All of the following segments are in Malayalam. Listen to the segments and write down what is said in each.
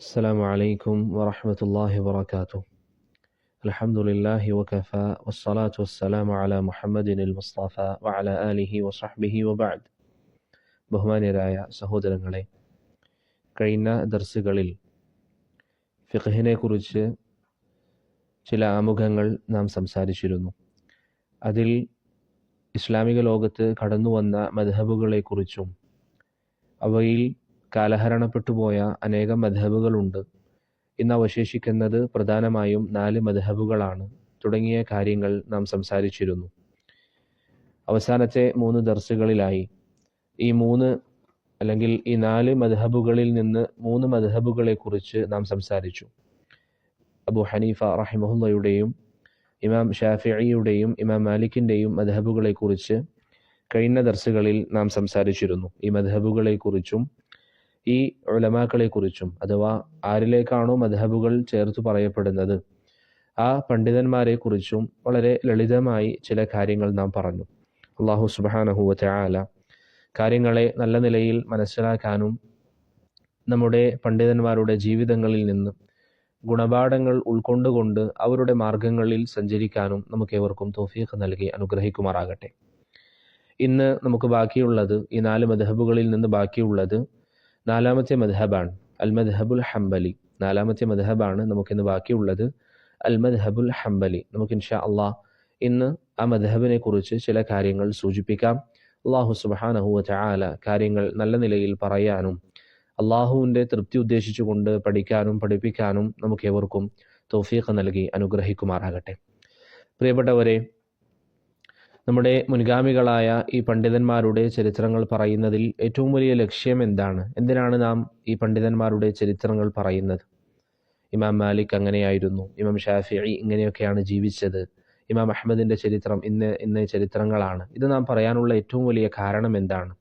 السلام عليكم ورحمة الله وبركاته. الحمد لله وكفى والصلاة والسلام على محمد المصطفى وعلى آله وصحبه وبعد. ബഹുമാന്യരായ സഹോദരങ്ങളെ, കഴിഞ്ഞ ദർസുകളിൽ ഫിഖ്ഹിനെ കുറിച്ച് ചില ആമുഖങ്ങൾ നാം സംസാരിച്ചിരുന്നു. അതിൽ ഇസ്ലാമിക ലോകത്ത് കടന്നുവന്ന മദ്ഹബുകളെക്കുറിച്ചും അവയിൽ കാലഹരണപ്പെട്ടുപോയ അനേകം മദ്ഹബുകളുണ്ട്, ഇന്ന് അവശേഷിക്കുന്നത് പ്രധാനമായും 4 മദ്ഹബുകളാണ് തുടങ്ങിയ കാര്യങ്ങൾ നാം സംസാരിച്ചിരുന്നു. അവസാനത്തെ 3 ദർസുകളിലായി ഈ 4 മദ്ഹബുകളിൽ നിന്ന് 3 മദ്ഹബുകളെക്കുറിച്ച് നാം സംസാരിച്ചു. അബൂ ഹനീഫ റഹിമഹുള്ളയുടെയും ഇമാം ഷാഫിഈയുടെയും ഇമാം മാലിക്കിൻ്റെയും മദ്ഹബുകളെക്കുറിച്ച് കഴിഞ്ഞ ദർസുകളിൽ നാം സംസാരിച്ചിരുന്നു. ഈ മദ്ഹബുകളെക്കുറിച്ചും ഈ ഉലമാക്കളെക്കുറിച്ചും, അഥവാ ആരിലേക്കാണോ മദ്ഹബുകൾ ചേർത്തു പറയപ്പെടുന്നത് ആ പണ്ഡിതന്മാരെക്കുറിച്ചും വളരെ ലളിതമായി ചില കാര്യങ്ങൾ നാം പറഞ്ഞു. അല്ലാഹു സുബ്ഹാനഹു വ തആല കാര്യങ്ങളെ നല്ല നിലയിൽ മനസ്സിലാക്കാനും നമ്മുടെ പണ്ഡിതന്മാരുടെ ജീവിതങ്ങളിൽ നിന്ന് ഗുണപാഠങ്ങൾ ഉൾക്കൊണ്ടുകൊണ്ട് അവരുടെ മാർഗങ്ങളിൽ സഞ്ചരിക്കാനും നമുക്കേവർക്കും തൗഫീഖ് നൽകി അനുഗ്രഹിക്കുമാറാകട്ടെ. ഇന്ന് നമുക്ക് ബാക്കിയുള്ളത്, ഈ 4 മദ്ഹബുകളിൽ നിന്ന് ബാക്കിയുള്ളത് 4ാമത്തെ മദ്ഹബാണ്, അൽ മദ്ഹബുൽ ഹംബലി. 4ാമത്തെ മദ്ഹബാണ് നമുക്കിന്ന് ബാക്കിയുള്ളത്, അൽ മദ്ഹബുൽ ഹംബലി. നമുക്ക് ഇൻഷാ അല്ലാഹ് ഇന്ന് ആ മദ്ഹബിനെ കുറിച്ച് ചില കാര്യങ്ങൾ സൂചിപ്പിക്കാം. അല്ലാഹു സുബ്ഹാനഹു വ തആല കാര്യങ്ങൾ നല്ല നിലയിൽ പറയാനും അള്ളാഹുവിൻ്റെ തൃപ്തി ഉദ്ദേശിച്ചുകൊണ്ട് പഠിക്കാനും പഠിപ്പിക്കാനും നമുക്കേവർക്കും തൗഫീഖ് നൽകി അനുഗ്രഹിക്കുമാറാകട്ടെ. പ്രിയപ്പെട്ടവരെ, നമ്മുടെ മുൻഗാമികളായ ഈ പണ്ഡിതന്മാരുടെ ചരിത്രങ്ങൾ പറയുന്നതിൽ ഏറ്റവും വലിയ ലക്ഷ്യം എന്താണ്? എന്തിനാണ് നാം ഈ പണ്ഡിതന്മാരുടെ ചരിത്രങ്ങൾ പറയുന്നത്? ഇമാം മാലിക് അങ്ങനെയായിരുന്നു, ഇമാം ഷാഫിഈ ഇങ്ങനെയൊക്കെയാണ് ജീവിച്ചത്, ഇമാം അഹ്മദിൻ്റെ ചരിത്രം ഇന്ന ചരിത്രങ്ങളാണ്. ഇത് നാം പറയാനുള്ള ഏറ്റവും വലിയ കാരണം എന്താണ്?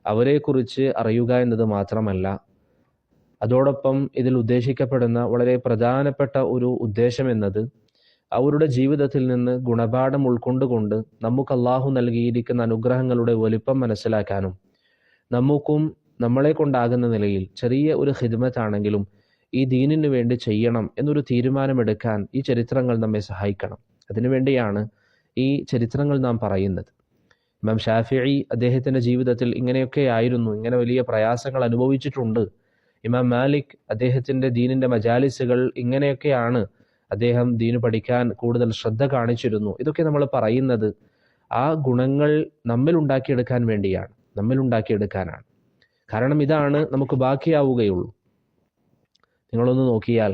അവരെക്കുറിച്ച് അറിയുക എന്നത് മാത്രമല്ല, അതോടൊപ്പം ഇതിൽ ഉദ്ദേശിക്കപ്പെടുന്ന വളരെ പ്രധാനപ്പെട്ട ഒരു ഉദ്ദേശം എന്നത് അവരുടെ ജീവിതത്തിൽ നിന്ന് ഗുണപാഠം ഉൾക്കൊണ്ടുകൊണ്ട് നമുക്ക് അള്ളാഹു നൽകിയിരിക്കുന്ന അനുഗ്രഹങ്ങളുടെ വലിപ്പം മനസ്സിലാക്കാനും നമുക്കും നമ്മളെ കൊണ്ടാകുന്ന നിലയിൽ ചെറിയ ഒരു ഖിദ്മത്താണെങ്കിലും ഈ ദീനിനു വേണ്ടി ചെയ്യണം എന്നൊരു തീരുമാനമെടുക്കാൻ ഈ ചരിത്രങ്ങൾ നമ്മെ സഹായിക്കണം. അതിനുവേണ്ടിയാണ് ഈ ചരിത്രങ്ങൾ നാം പറയുന്നത്. ഇമാം ഷാഫിഈ അദ്ദേഹത്തിൻ്റെ ജീവിതത്തിൽ ഇങ്ങനെയൊക്കെ ആയിരുന്നു, ഇങ്ങനെ വലിയ പ്രയാസങ്ങൾ അനുഭവിച്ചിട്ടുണ്ട്. ഇമാം മാലിക് അദ്ദേഹത്തിൻ്റെ ദീനിൻ്റെ മജാലിസുകൾ ഇങ്ങനെയൊക്കെയാണ്, അദ്ദേഹം ദീന് പഠിക്കാൻ കൂടുതൽ ശ്രദ്ധ കാണിച്ചിരുന്നു. ഇതൊക്കെ നമ്മൾ പറയുന്നത് ആ ഗുണങ്ങൾ നമ്മിൽ ഉണ്ടാക്കിയെടുക്കാനാണ്. കാരണം ഇതാണ് നമുക്ക് ബാക്കിയാവുകയുള്ളൂ. നിങ്ങളൊന്ന് നോക്കിയാൽ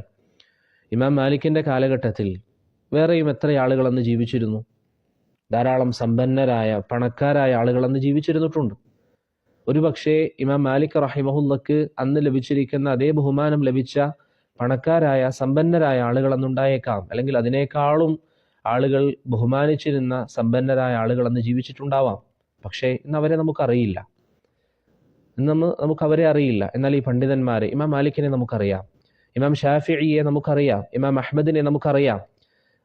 ഇമാം മാലിക്കിൻ്റെ കാലഘട്ടത്തിൽ വേറെയും എത്ര ആളുകൾ അന്ന് ജീവിച്ചിരുന്നു? ധാരാളം സമ്പന്നരായ പണക്കാരായ ആളുകൾ അന്ന് ജീവിച്ചിരുന്നിട്ടുണ്ട്. ഒരുപക്ഷെ ഇമാം മാലിക് റഹിമഹുല്ലക്ക് അന്ന് ലഭിച്ചിരിക്കുന്ന അതേ ബഹുമാനം ലഭിച്ച പണക്കാരായ സമ്പന്നരായ ആളുകൾ അന്നുണ്ടായേക്കാം, അല്ലെങ്കിൽ അതിനേക്കാളും ആളുകൾ ബഹുമാനിച്ചിരുന്ന സമ്പന്നരായ ആളുകൾ അന്ന് ജീവിച്ചിട്ടുണ്ടാവാം. പക്ഷേ ഇന്ന് അവരെ നമുക്കറിയില്ല. നമുക്കവരെ അറിയില്ല. എന്നാൽ ഈ പണ്ഡിതന്മാരെ, ഇമാം മാലിക്കിനെ നമുക്കറിയാം, ഇമാം ഷാഫിഈയെ നമുക്കറിയാം, ഇമാം അഹ്മദിനെ നമുക്കറിയാം.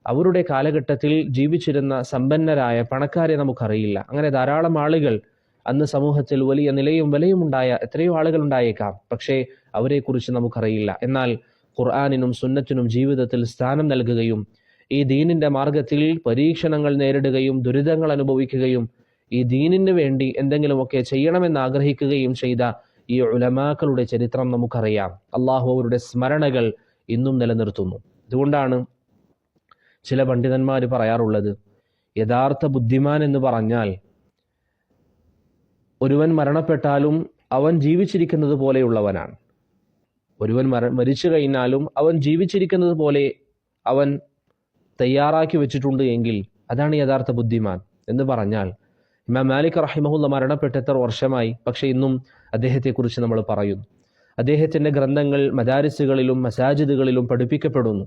അവരുടെ കാലഘട്ടത്തിൽ ജീവിച്ചിരുന്ന സമ്പന്നരായ പണക്കാരെ നമുക്കറിയില്ല. അങ്ങനെ ധാരാളം ആളുകൾ അന്ന് സമൂഹത്തിൽ വലിയ നിലയും വിലയും ഉണ്ടായ എത്രയോ ആളുകൾ ഉണ്ടായേക്കാം. പക്ഷേ അവരെക്കുറിച്ച് നമുക്കറിയില്ല. എന്നാൽ ഖുർആനിനും സുന്നത്തിനും ജീവിതത്തിൽ സ്ഥാനം നൽകുകയും ഈ ദീനിൻ്റെ മാർഗത്തിൽ പരീക്ഷണങ്ങൾ നേരിടുകയും ദുരിതങ്ങൾ അനുഭവിക്കുകയും ഈ ദീനിന് വേണ്ടി എന്തെങ്കിലുമൊക്കെ ചെയ്യണമെന്ന് ആഗ്രഹിക്കുകയും ചെയ്ത ഈ ഉലമാക്കളുടെ ചരിത്രം നമുക്കറിയാം. അള്ളാഹു അവരുടെ സ്മരണകൾ ഇന്നും നിലനിർത്തുന്നു. അതുകൊണ്ടാണ് ചില പണ്ഡിതന്മാർ പറയാറുള്ളത്, യഥാർത്ഥ ബുദ്ധിമാൻ എന്ന് പറഞ്ഞാൽ ഒരുവൻ മരണപ്പെട്ടാലും അവൻ ജീവിച്ചിരിക്കുന്നത് പോലെയുള്ളവനാണ്. ഒരുവൻ മരിച്ചു കഴിഞ്ഞാലും അവൻ ജീവിച്ചിരിക്കുന്നത് പോലെ അവൻ തയ്യാറാക്കി വെച്ചിട്ടുണ്ട് എങ്കിൽ അതാണ് യഥാർത്ഥ ബുദ്ധിമാൻ എന്ന് പറഞ്ഞാൽ. ഇമാം മാലിക് റഹിമഹുല്ല മരണപ്പെട്ട് എത്ര വർഷമായി, പക്ഷെ ഇന്നും അദ്ദേഹത്തെക്കുറിച്ച് നമ്മൾ പറയുന്നു. അദ്ദേഹത്തിൻ്റെ ഗ്രന്ഥങ്ങൾ മദാരിസുകളിലും മസാജിദുകളിലും പഠിപ്പിക്കപ്പെടുന്നു.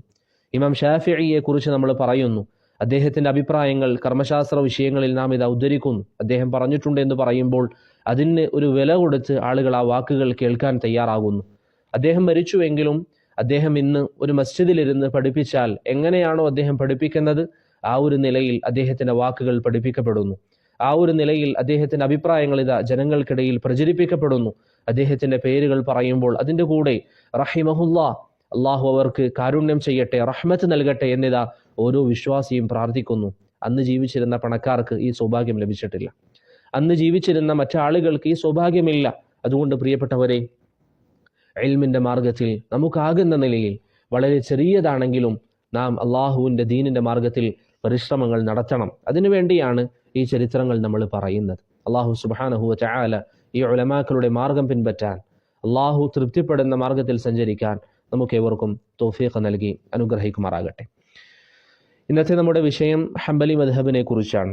ഇമാം ഷാഫിഈയെ കുറിച്ച് നമ്മൾ പറയുന്നു. അദ്ദേഹത്തിൻ്റെ അഭിപ്രായങ്ങൾ കർമ്മശാസ്ത്ര വിഷയങ്ങളിൽ നാം ഇത് ഉദ്ധരിക്കുന്നു. അദ്ദേഹം പറഞ്ഞിട്ടുണ്ട് എന്ന് പറയുമ്പോൾ അതിന് ഒരു വില കൊടുത്ത് ആളുകൾ ആ വാക്കുകൾ കേൾക്കാൻ തയ്യാറാകുന്നു. അദ്ദേഹം മരിച്ചുവെങ്കിലും അദ്ദേഹം ഇന്ന് ഒരു മസ്ജിദിലിരുന്ന് പഠിപ്പിച്ചാൽ എങ്ങനെയാണോ അദ്ദേഹം പഠിപ്പിക്കുന്നത് ആ ഒരു നിലയിൽ അദ്ദേഹത്തിൻ്റെ വാക്കുകൾ പഠിപ്പിക്കപ്പെടുന്നു. ആ ഒരു നിലയിൽ അദ്ദേഹത്തിൻ്റെ അഭിപ്രായങ്ങൾ ഇതാ ജനങ്ങൾക്കിടയിൽ പ്രചരിപ്പിക്കപ്പെടുന്നു. അദ്ദേഹത്തിൻ്റെ പേരുകൾ പറയുമ്പോൾ അതിൻ്റെ കൂടെ റഹിമഹുല്ലാ, അള്ളാഹു അവർക്ക് കാരുണ്യം ചെയ്യട്ടെ, റഹ്മത്ത് നൽകട്ടെ എന്നിതാ ഓരോ വിശ്വാസിയും പ്രാർത്ഥിക്കുന്നു. അന്ന് ജീവിച്ചിരുന്ന പണക്കാർക്ക് ഈ സൗഭാഗ്യം ലഭിച്ചിട്ടില്ല. അന്ന് ജീവിച്ചിരുന്ന മറ്റാളുകൾക്ക് ഈ സൗഭാഗ്യമില്ല. അതുകൊണ്ട് പ്രിയപ്പെട്ടവരെ, ഇൽമിൻ്റെ മാർഗത്തിൽ നമുക്കാകുന്ന നിലയിൽ വളരെ ചെറിയതാണെങ്കിലും നാം അള്ളാഹുവിൻ്റെ ദീനിൻ്റെ മാർഗത്തിൽ പരിശ്രമങ്ങൾ നടത്തണം. അതിനുവേണ്ടിയാണ് ഈ ചരിത്രങ്ങൾ നമ്മൾ പറയുന്നത്. അള്ളാഹു സുബ്ഹാനഹു വ തആല ഈ ഉലമാക്കളുടെ മാർഗം പിൻപറ്റാൻ, അള്ളാഹു തൃപ്തിപ്പെടുന്ന മാർഗത്തിൽ സഞ്ചരിക്കാൻ നമുക്കേവർക്കും തൗഫീഖ് നൽകി അനുഗ്രഹിക്കുമാറാകട്ടെ. ഇന്നത്തെ നമ്മുടെ വിഷയം ഹംബലി മദ്ഹബിനെ കുറിച്ചാണ്.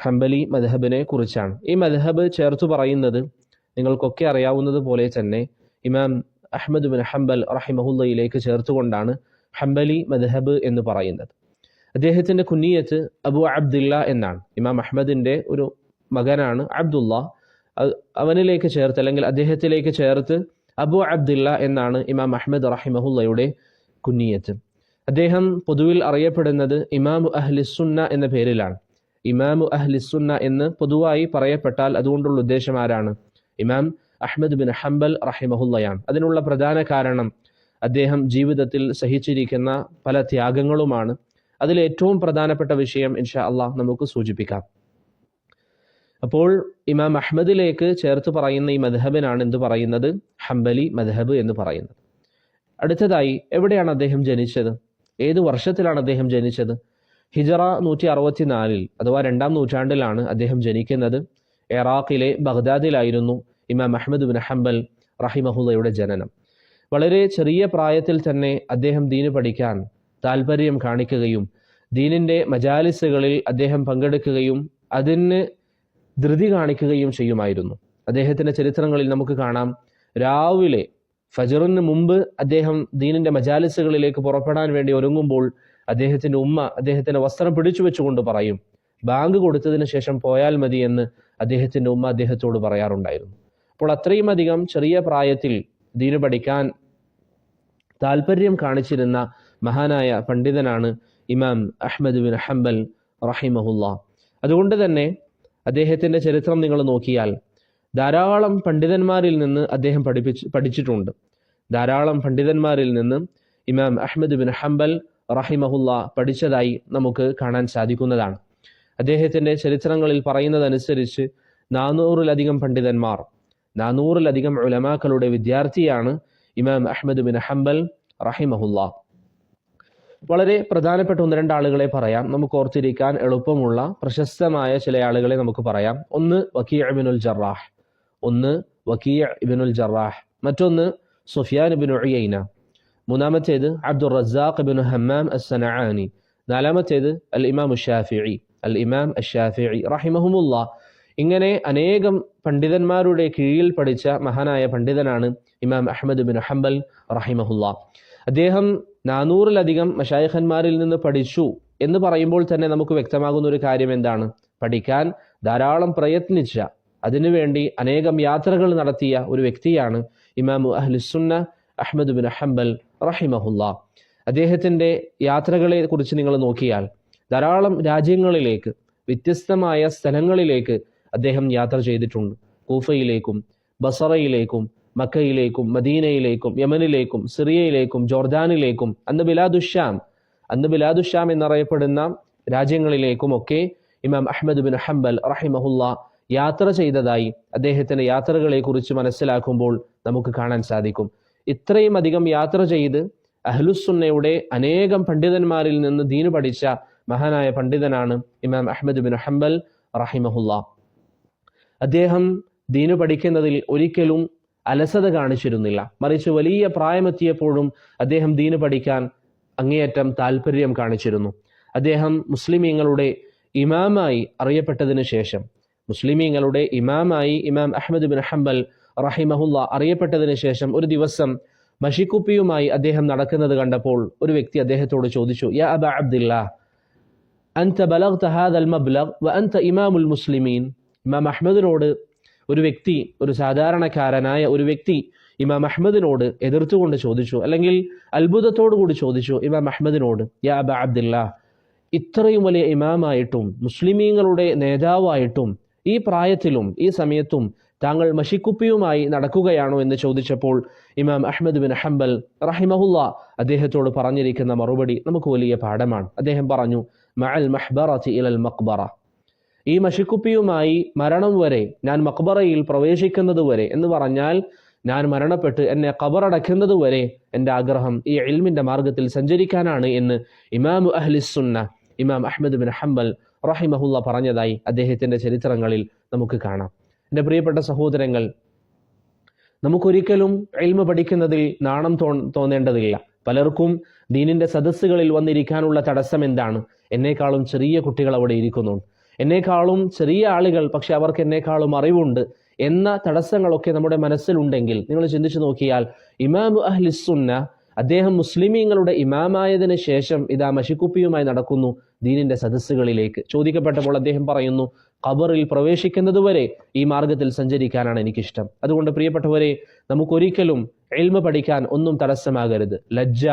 ഹംബലി മദ്ഹബിനെ കുറിച്ചാണ്. ഈ മദ്ഹബ് ചേർത്തു പറയുന്നത് നിങ്ങൾക്കൊക്കെ അറിയാവുന്നത് പോലെ തന്നെ ഇമാം അഹ്മദ് ബിൻ ഹംബൽ റഹിമഹുല്ലയിലേക്ക് ചേർത്തുകൊണ്ടാണ് ഹംബലി മദ്ഹബ് എന്ന് പറയുന്നത്. അദ്ദേഹത്തിൻ്റെ കുനിയത്ത് അബു അബ്ദുല്ല എന്നാണ്. ഇമാം അഹ്മദിൻ്റെ ഒരു മകനാണ് അബ്ദുല്ല. അവനിലേക്ക് ചേർത്ത് അല്ലെങ്കിൽ അദ്ദേഹത്തിലേക്ക് ചേർത്ത് അബു അബ്ദുല്ല എന്നാണ് ഇമാം അഹ്മദ് റഹിമഹുല്ലയുടെ കുനിയത്ത്. അദ്ദേഹം പൊതുവിൽ അറിയപ്പെടുന്നത് ഇമാമു അഹ്ലിസുന്ന എന്ന പേരിലാണ്. ഇമാമു അഹ്ലിസുന്ന എന്ന് പൊതുവായി പറയപ്പെട്ടാൽ അതുകൊണ്ടുള്ള ഉദ്ദേശം ആരാണ്? ഇമാം അഹ്മദ് ബിൻ ഹംബൽ റഹിമഹുല്ലയാണ്. അതിനുള്ള പ്രധാന കാരണം അദ്ദേഹം ജീവിതത്തിൽ സഹിച്ചിരിക്കുന്ന പല ത്യാഗങ്ങളുമാണ്. അതിലേറ്റവും പ്രധാനപ്പെട്ട വിഷയം ഇൻഷാ അള്ളാഹ് നമുക്ക് സൂചിപ്പിക്കാം. അപ്പോൾ ഇമാം അഹ്മദിലേക്ക് ചേർത്ത് പറയുന്ന ഈ മദ്ഹബിനാണ് എന്ത് പറയുന്നത്? ഹംബലി മദ്ഹബ് എന്ന് പറയുന്നത്. അടുത്തതായി, എവിടെയാണ് അദ്ദേഹം ജനിച്ചത്? ഏത് വർഷത്തിലാണ് അദ്ദേഹം ജനിച്ചത്? ഹിജറ 164 അഥവാ 2-ാം നൂറ്റാണ്ടിലാണ് അദ്ദേഹം ജനിക്കുന്നത്. ഇറാഖിലെ ബഗ്ദാദിലായിരുന്നു ഇമാം അഹ്മദ് ബിൻ ഹംബൽ റഹിമഹുല്ലയുടെ ജനനം. വളരെ ചെറിയ പ്രായത്തിൽ തന്നെ അദ്ദേഹം ദീന് പഠിക്കാൻ താല്പര്യം കാണിക്കുകയും ദീനിൻ്റെ മജാലിസുകളിൽ അദ്ദേഹം പങ്കെടുക്കുകയും അതിന് ധൃതി കാണിക്കുകയും ചെയ്യുമായിരുന്നു. അദ്ദേഹത്തിൻ്റെ ചരിത്രങ്ങളിൽ നമുക്ക് കാണാം, രാവിലെ ഫജറിന് മുമ്പ് അദ്ദേഹം ദീനിൻ്റെ മജാലിസുകളിലേക്ക് പുറപ്പെടാൻ വേണ്ടി ഒരുങ്ങുമ്പോൾ അദ്ദേഹത്തിൻ്റെ ഉമ്മ അദ്ദേഹത്തിൻ്റെ വസ്ത്രം പിടിച്ചു വെച്ചുകൊണ്ട് പറയും, ബാങ്ക് കൊടുത്തതിന് ശേഷം പോയാൽ മതി എന്ന് അദ്ദേഹത്തിൻ്റെ ഉമ്മ അദ്ദേഹത്തോട് പറയാറുണ്ടായിരുന്നു. അപ്പോൾ അത്രയും അധികം ചെറിയ പ്രായത്തിൽ ദീന് പഠിക്കാൻ താല്പര്യം കാണിച്ചിരുന്ന മഹാനായ പണ്ഡിതനാണ് ഇമാം അഹ്മദ് ബിൻ ഹംബൽ റഹിമഹുല്ല. അതുകൊണ്ട് തന്നെ അദ്ദേഹത്തിൻ്റെ ചരിത്രം നിങ്ങൾ നോക്കിയാൽ ധാരാളം പണ്ഡിതന്മാരിൽ നിന്ന് അദ്ദേഹം പഠിച്ചിട്ടുണ്ട്. ധാരാളം പണ്ഡിതന്മാരിൽ നിന്ന് ഇമാം അഹ്മദ് ബിൻ ഹംബൽ റഹിമഹുല്ല പഠിച്ചതായി നമുക്ക് കാണാൻ സാധിക്കുന്നതാണ്. അദ്ദേഹത്തിൻ്റെ ചരിത്രങ്ങളിൽ പറയുന്നതനുസരിച്ച് 400-ലധികം പണ്ഡിതന്മാർ, 400-ലധികം ഉലമാക്കളുടെ വിദ്യാർത്ഥിയാണ് ഇമാം അഹ്മദ് ബിൻ ഹംബൽ റഹിമഹുല്ല. വളരെ പ്രധാനപ്പെട്ട 1-2 ആളുകളെ പറയാം. നമുക്ക് ഓർത്തിരിക്കാൻ എളുപ്പമുള്ള പ്രശസ്തമായ ചില ആളുകളെ നമുക്ക് പറയാം. ഒന്ന് വക്കീ ഇബ്നുൽ ജറാഹ്, മറ്റൊന്ന് സുഫിയാൻ ഇബ്നു ഉയൈന, മൂന്നാമത്തേത് അബ്ദുർ റസാഖ് ഇബ്നു ഹമ്മാം അസ്സനആനി, നാലാമത്തേത് അൽ ഇമാം അശ്ശാഫിഈ റഹിമഹുമുല്ലാ. ഇങ്ങനെ അനേകം പണ്ഡിതന്മാരുടെ കീഴിൽ പഠിച്ച മഹാനായ പണ്ഡിതനാണ് ഇമാം അഹ്മദ് ബിൻ ഹംബൽ റഹിമഹുല്ലാ. അദ്ദേഹം 400-ലധികം മശായിഖന്മാരിൽ നിന്ന് പഠിച്ചു എന്ന് പറയുമ്പോൾ തന്നെ നമുക്ക് വ്യക്തമാകുന്ന ഒരു കാര്യം എന്താണ്? പഠിക്കാൻ ധാരാളം പ്രയത്നിച്ച, അതിനുവേണ്ടി അനേകം യാത്രകൾ നടത്തിയ ഒരു വ്യക്തിയാണ് ഇമാമു അഹ്ലുസുന്ന അഹ്മദ് ബിൻ ഹംബൽ റഹിമഹുല്ലാ. അദ്ദേഹത്തിൻ്റെ യാത്രകളെ കുറിച്ച് നിങ്ങൾ നോക്കിയാൽ ധാരാളം രാജ്യങ്ങളിലേക്ക്, വ്യത്യസ്തമായ സ്ഥലങ്ങളിലേക്ക് അദ്ദേഹം യാത്ര ചെയ്തിട്ടുണ്ട്. കൂഫയിലേക്കും ബസറയിലേക്കും മക്കയിലേക്കും മദീനയിലേക്കും യമനിലേക്കും സിറിയയിലേക്കും ജോർദാനിലേക്കും അന്ന് ബിലാദുശ്ശാം എന്നറിയപ്പെടുന്ന രാജ്യങ്ങളിലേക്കും ഒക്കെ ഇമാം അഹ്മദ് ബിൻ ഹംബൽ റഹിമഹുല്ല യാത്ര ചെയ്തതായി അദ്ദേഹത്തിൻ്റെ യാത്രകളെ കുറിച്ച് മനസ്സിലാക്കുമ്പോൾ നമുക്ക് കാണാൻ സാധിക്കും. ഇത്രയും അധികം യാത്ര ചെയ്ത് അഹ്ലുസുന്നയുടെ അനേകം പണ്ഡിതന്മാരിൽ നിന്ന് ദീന് പഠിച്ച മഹാനായ പണ്ഡിതനാണ് ഇമാം അഹ്മദ് ബിൻ ഹംബൽ റഹിമഹുല്ല. അദ്ദേഹം ദീന് പഠിക്കുന്നതിൽ ഒരിക്കലും അലസത കാണിച്ചിരുന്നില്ല. മറിച്ച് വലിയ പ്രായമെത്തിയപ്പോഴും അദ്ദേഹം ദീന് പഠിക്കാൻ അങ്ങേയറ്റം താല്പര്യം കാണിച്ചിരുന്നു. അദ്ദേഹം മുസ്ലിമീങ്ങളുടെ ഇമാമായി അറിയപ്പെട്ടതിന് ശേഷം, ഇമാം അഹ്മദ് ബിൻ ഹംബൽ റഹിമഹുല്ല അറിയപ്പെട്ടതിന് ശേഷം ഒരു ദിവസം മഷിക്കുപ്പിയുമായി അദ്ദേഹം നടക്കുന്നത് കണ്ടപ്പോൾ ഒരു വ്യക്തി അദ്ദേഹത്തോട് ചോദിച്ചു, യാ അബ അബ്ദില്ലാ അൻത ബലഗ്ത ഹാദൽ മബ്ലഗ് വ അൻത ഇമാമുൽ മുസ്ലിമീൻ. ഇമാം അഹ്മദിനോട് ഒരു സാധാരണക്കാരനായ ഒരു വ്യക്തി ഇമാം അഹ്മദിനോട് എതിർത്തുകൊണ്ട് ചോദിച്ചു, അല്ലെങ്കിൽ അത്ഭുതത്തോടു കൂടി ചോദിച്ചു ഇമാം അഹ്മദിനോട്, യാ അബ അബ്ദില്ലാ, ഇത്രയും വലിയ ഇമാമായിട്ടും മുസ്ലിമീങ്ങളുടെ നേതാവായിട്ടും ഈ പ്രായത്തിലും ഈ സമയത്തും താങ്കൾ മഷിക്കുപ്പിയുമായി നടക്കുകയാണോ എന്ന് ചോദിച്ചപ്പോൾ ഇമാം അഹ്മദ് ബിൻ ഹംബൽ റഹിമഹുല്ല അദ്ദേഹത്തോട് പറഞ്ഞിരിക്കുന്ന മറുപടി നമുക്ക് വലിയ പാഠമാണ്. അദ്ദേഹം പറഞ്ഞു, മഅൽ മഹ്ബറതി ഇലൽ മഖ്ബറ, ഈ മഷിക്കുപ്പിയുമായി മരണം വരെ, ഞാൻ മഖ്ബറയിൽ പ്രവേശിക്കുന്നത് വരെ എന്ന് പറഞ്ഞാൽ ഞാൻ മരണപ്പെട്ട് എന്നെ ഖബറടക്കുന്നത് വരെ എൻ്റെ ആഗ്രഹം ഈ ഇൽമിന്റെ മാർഗത്തിൽ സഞ്ചരിക്കാനാണ് എന്ന് ഇമാമു അഹ്ലിസുന്ന ഇമാം അഹ്മദ് ബിൻ ഹംബൽ റഹിമഹുല്ല പറഞ്ഞതായി അദ്ദേഹത്തിന്റെ ചരിത്രങ്ങളിൽ നമുക്ക് കാണാം. എൻ്റെ പ്രിയപ്പെട്ട സഹോദരങ്ങൾ, നമുക്കൊരിക്കലും ഇൽമ പഠിക്കുന്നതിൽ നാണം തോന്നേണ്ടതില്ല. പലർക്കും ദീനിന്റെ സദസ്സുകളിൽ വന്നിരിക്കാനുള്ള തടസ്സം എന്താണ്? എന്നേക്കാളും ചെറിയ കുട്ടികൾ അവിടെ ഇരിക്കുന്നുണ്ട്, എന്നേക്കാളും ചെറിയ ആളുകൾ, പക്ഷെ അവർക്ക് എന്നേക്കാളും അറിവുണ്ട് എന്ന തടസ്സങ്ങളൊക്കെ നമ്മുടെ മനസ്സിലുണ്ടെങ്കിൽ നിങ്ങൾ ചിന്തിച്ചു നോക്കിയാൽ ഇമാമു അഹ്ലിസുന്ന അദ്ദേഹം മുസ്ലിമീങ്ങളുടെ ഇമാമായതിനു ശേഷം ഇതാ മഷിക്കുപ്പിയുമായി നടക്കുന്നു ദീനിന്റെ സദസ്സുകളിലേക്ക്. ചോദിക്കപ്പെട്ടപ്പോൾ അദ്ദേഹം പറയുന്നു, ഖബറിൽ പ്രവേശിക്കുന്നതുവരെ ഈ മാർഗത്തിൽ സഞ്ചരിക്കാനാണ് എനിക്കിഷ്ടം. അതുകൊണ്ട് പ്രിയപ്പെട്ടവരെ, നമുക്കൊരിക്കലും ഇൽമ പഠിക്കാൻ ഒന്നും തടസ്സമാകരുത്. ലജ്ജ,